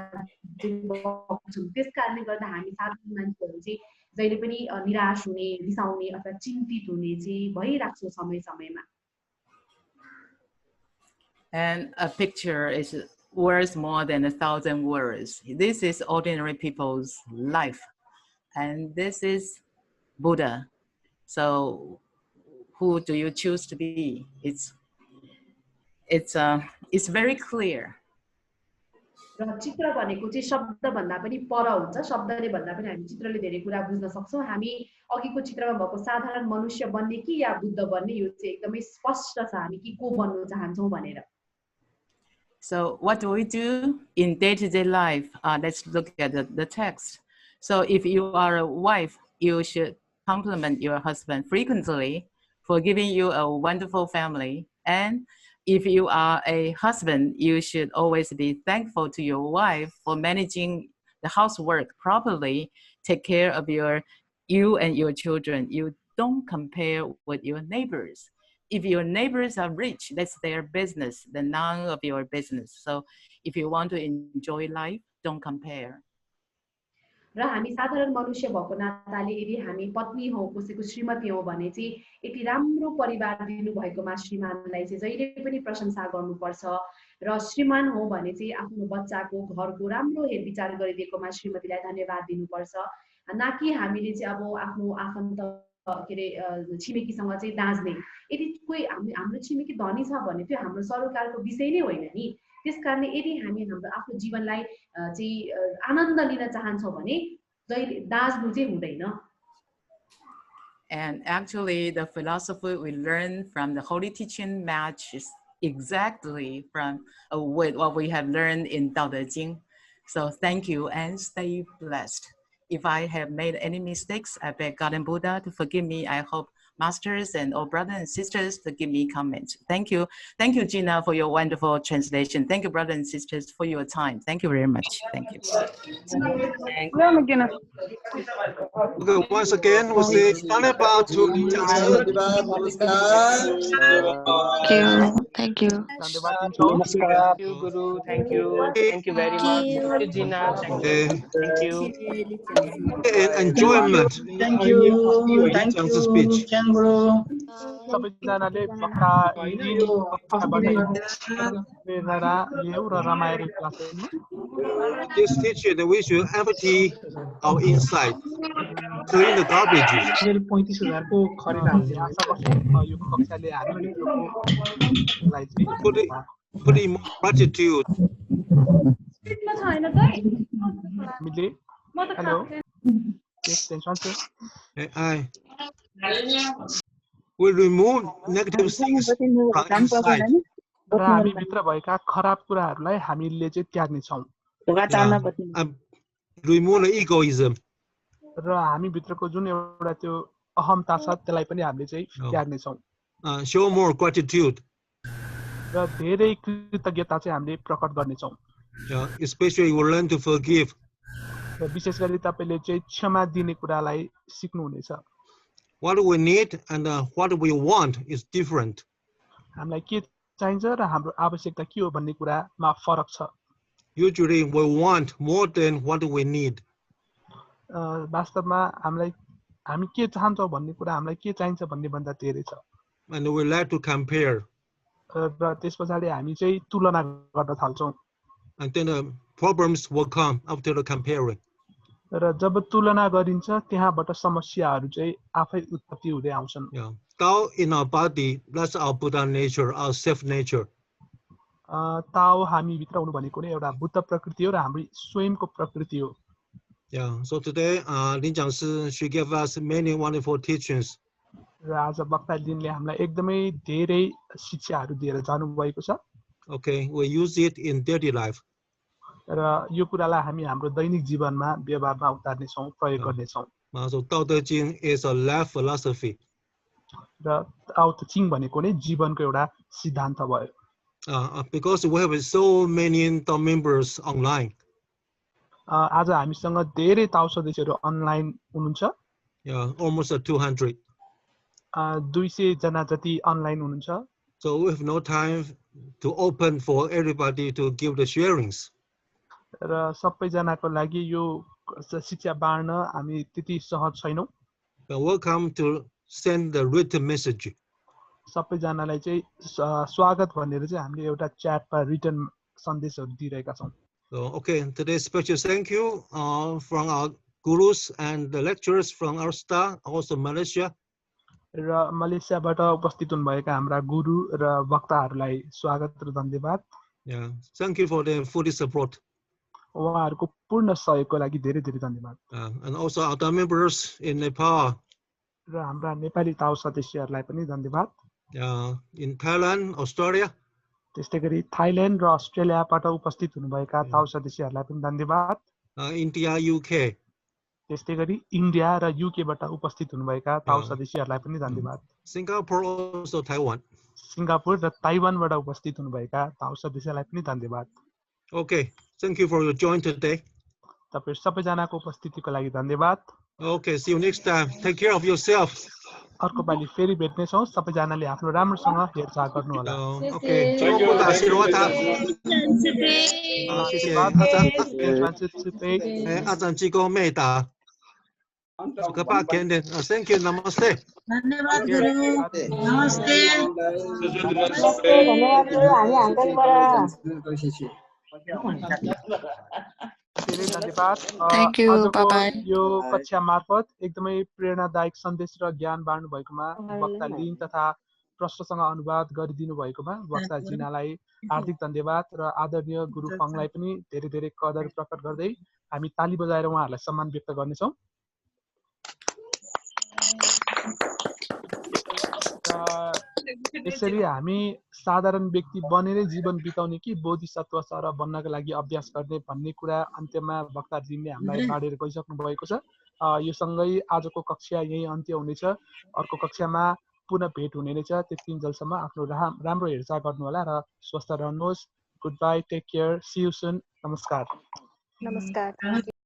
छौँ. त्यसकारणले गर्दा हामी साधारण मान्छेहरू चाहिँ जहिले पनि निराश हुने, रिसाउने अथवा चिन्तित हुने चाहिँ भइराख्छौँ समय समयमा. And a picture is worth more than 1,000 words. This is ordinary people's life, and this is Buddha. So, who do you choose to be? It's very clear. र चित्र भनेको चाहिँ शब्द भन्दा पनि पर हुन्छ. शब्दले भन्दा पनि हामी चित्रले धेरै कुरा बुझ्न सक्छौं. हामी अघिको चित्रमा भएको साधारण मनुष्य बन्ने कि या बुद्ध बन्ने यो चाहिँ एकदमै स्पष्ट छ हामी के को बन्न चाहन्छौं भनेर. So what do we do in day-to-day life? Let's look at the text. So if you are a wife, you should compliment your husband frequently for giving you a wonderful family. And if you are a husband, you should always be thankful to your wife for managing the housework properly, take care of you and your children. You don't compare with your neighbors. If your neighbors are rich, that's their business, then none of your business. So if you want to enjoy life, don't compare. र हामी साधारण मनुष्य भएको नाताले यदि हामी पत्नी हौ कसैको श्रीमती हौ भने चाहिँ यति राम्रो परिवार दिनु भएकोमा श्रीमानलाई चाहिँ जहिले पनि प्रशंसा गर्नुपर्छ. र श्रीमान हौ भने चाहिँ आफ्नो बच्चाको घरको राम्रो हेरविचार गरिदिएकोमा श्रीमतीलाई धन्यवाद दिनुपर्छ. नाकि हामीले चाहिँ अब आफ्नो आफन्त के रे छिमेकीसँग चाहिँ दाँज्ने. यदि कोही हाम्रो छिमेकी धनी छ भने त्यो हाम्रो सरोकारको विषय नै होइन नि. त्यसकारणले यदि हामी हाम्रो आफ्नो जीवनलाई चाहिँ आनन्द लिन चाहन्छौं भने जहिले दाँज्नु चाहिँ हुँदैन. And actually the philosophy we learn from the Holy Teaching matches exactly from with what we have learned in Tao Te Ching. So thank you and stay blessed. If I have made any mistakes, I beg God and Buddha to forgive me. I hope masters and all brothers and sisters to give me comments. Thank you. Thank you, Gina, for your wonderful translation. Thank you, brothers and sisters, for your time. Thank you very much. Thank you. Okay, once again, we say about to Thank you. Thank you, Guru. Thank you. Thank you very much. Thank you, Gina. Thank you. Thank you. And enjoyment. Thank you. Thank you. Speech. सबैजनाले वक्ता रमाएर This teacher that we should empty our inside, clean the garbage. 35,000 को खरिद हामीले आशा गर्छौं यो कक्षाले हामीलाई चाहिँ Putting more gratitude. हामीले hello I will remove negative things from inside. र हामी भित्र भएका खराब कुराहरूलाई हामीले चाहिँ त्याग्ने छौं. Remove the egoism. र हामी भित्रको जुन एउटा त्यो अहमता छ त्यसलाई पनि हामीले चाहिँ त्याग्ने छौं. Show more gratitude. र धेरै कृतज्ञता चाहिँ हामीले प्रकट गर्ने छौं. Especially we learn to forgive. र विशेष गरी तपाईले चाहिँ क्षमा दिने कुरालाई सिक्नु हुनेछ. What we need and what we want is different. हामीलाई के चाहिन्छ र हाम्रो आवश्यकता के हो भन्ने कुरामा फरक छ. usually we want more than what we need. वास्तवमा हामीलाई हामी के चाहन्छौँ भन्ने कुरा हामीलाई के चाहिन्छ भन्ने भन्दा धेरै छ And we like to compare. र त्यसपछि हामी चाहिँ तुलना गर्न थाल्छौँ And then the problems will come after the comparing. र जब तुलना गरिन्छ त्यहाँबाट समस्याहरू चाहिँ आफै उत्पत्ति हुँदै आउँछन् Yeah. Tao in our body, that's our Buddha nature, our self nature. ताओ हामी भित्र हुनु भनेको नै एउटा बुद्ध प्रकृति हो र हाम्रो स्वयंको प्रकृति हो Yeah. So today, Lin Jiangshi, she gave us many wonderful teachings. र आज वक्ता लिनले हामीलाई एकदमै धेरै शिक्षाहरू दिएर जानुभएको छ Okay, we use it in daily life. र यो कुरालाई हामी हाम्रो दैनिक जीवनमा व्यवहारमा उतार्नेछौँ प्रयोग गर्नेछौँ So Tao Te Ching is a life philosophy. र ताओ ते चिङ भनेको नै जीवनको एउटा सिद्धान्त भयो Because we have so many Tao members online. आज हामीसँग धेरै ताओ सदस्यहरू अनलाइन हुनुहुन्छ Yeah, almost 200. 200 जना जति अनलाइन हुनुहुन्छ So we have no time to open for everybody to give the sharings. र सबैजनाको लागि यो शिक्षा बाँड्न हामी त्यति सहज छैनौँ But welcome to send the written message. सबैजनालाई चाहिँ स्वागत भनेर चाहिँ हामीले एउटा च्याटमा रिटन सन्देशहरू दिइरहेका छौँ So, okay, today's special thank you from our gurus and the lecturers from our star, also Malaysia. र मलेसियाबाट उपस्थित हुनुभएका हाम्रा गुरु र वक्ताहरूलाई स्वागत र धन्यवाद Yeah, thank you for the full support. उहाँहरूको पूर्ण सहयोगको लागि धेरै धेरै धन्यवाद And also our Tao members in Nepal, र हाम्रा नेपाली ताओ सदस्यहरूलाई पनि धन्यवाद in Thailand, Australia, त्यस्तै गरी थाइल्यान्ड र अस्ट्रेलियाबाट उपस्थित हुनुभएका ताओ सदस्यहरूलाई पनि धन्यवाद India, UK. त्यस्तै गरी इन्डिया र युकेबाट उपस्थित हुनुभएका ताओ सदस्यहरूलाई पनि धन्यवाद Singapore, also Taiwan. सिङ्गापुर र ताइवानबाट उपस्थित हुनुभएका ताओ सदस्यलाई पनि धन्यवाद Okay, thank you for your join today. तपाईँ सबैजनाको उपस्थितिको लागि धन्यवाद Okay, see you next time. Take care of yourself. अर्को पालि फेरि भेट्नेछौँ सबैजनाले आफ्नो राम्रोसँग हेरचाह गर्नु होला Okay, आशीर्वाद Thank you, namaste. धन्यवाद गुरु नमस्ते धन्यवाद गुरु हामी हाम्रोबाट धेरै धन्यवाद Thank you, आजको bye-bye. यो कक्षा मार्फत एकदमै प्रेरणादायक सन्देश र ज्ञान बाँड्नु भएकोमा वक्ता लिन तथा प्रश्नसँग अनुवाद गरिदिनु भएकोमा वक्ता जिनालाई हार्दिक धन्यवाद र आदरणीय गुरु फङलाई पनि धेरै धेरै कदर प्रकट गर्दै हामी ताली बजाएर उहाँहरूलाई सम्मान व्यक्त गर्नेछौँ यसरी हामी साधारण व्यक्ति बनेरै जीवन बिताउने कि बोधिसत्व सर बन्नका लागि अभ्यास गर्ने भन्ने कुरा अन्त्यमा वक्ता लिनले हामीलाई बाँडेर गइसक्नु भएको छ यो सँगै आजको कक्षा यही अन्त्य हुनेछ अर्को कक्षामा पुनः भेट हुने नै छ त्यतिन्जेलसम्म आफ्नो राम्रो हेरचाह गर्नु होला र स्वस्थ रहनुहोस् good bye take care see you soon नमस्कार नमस्कार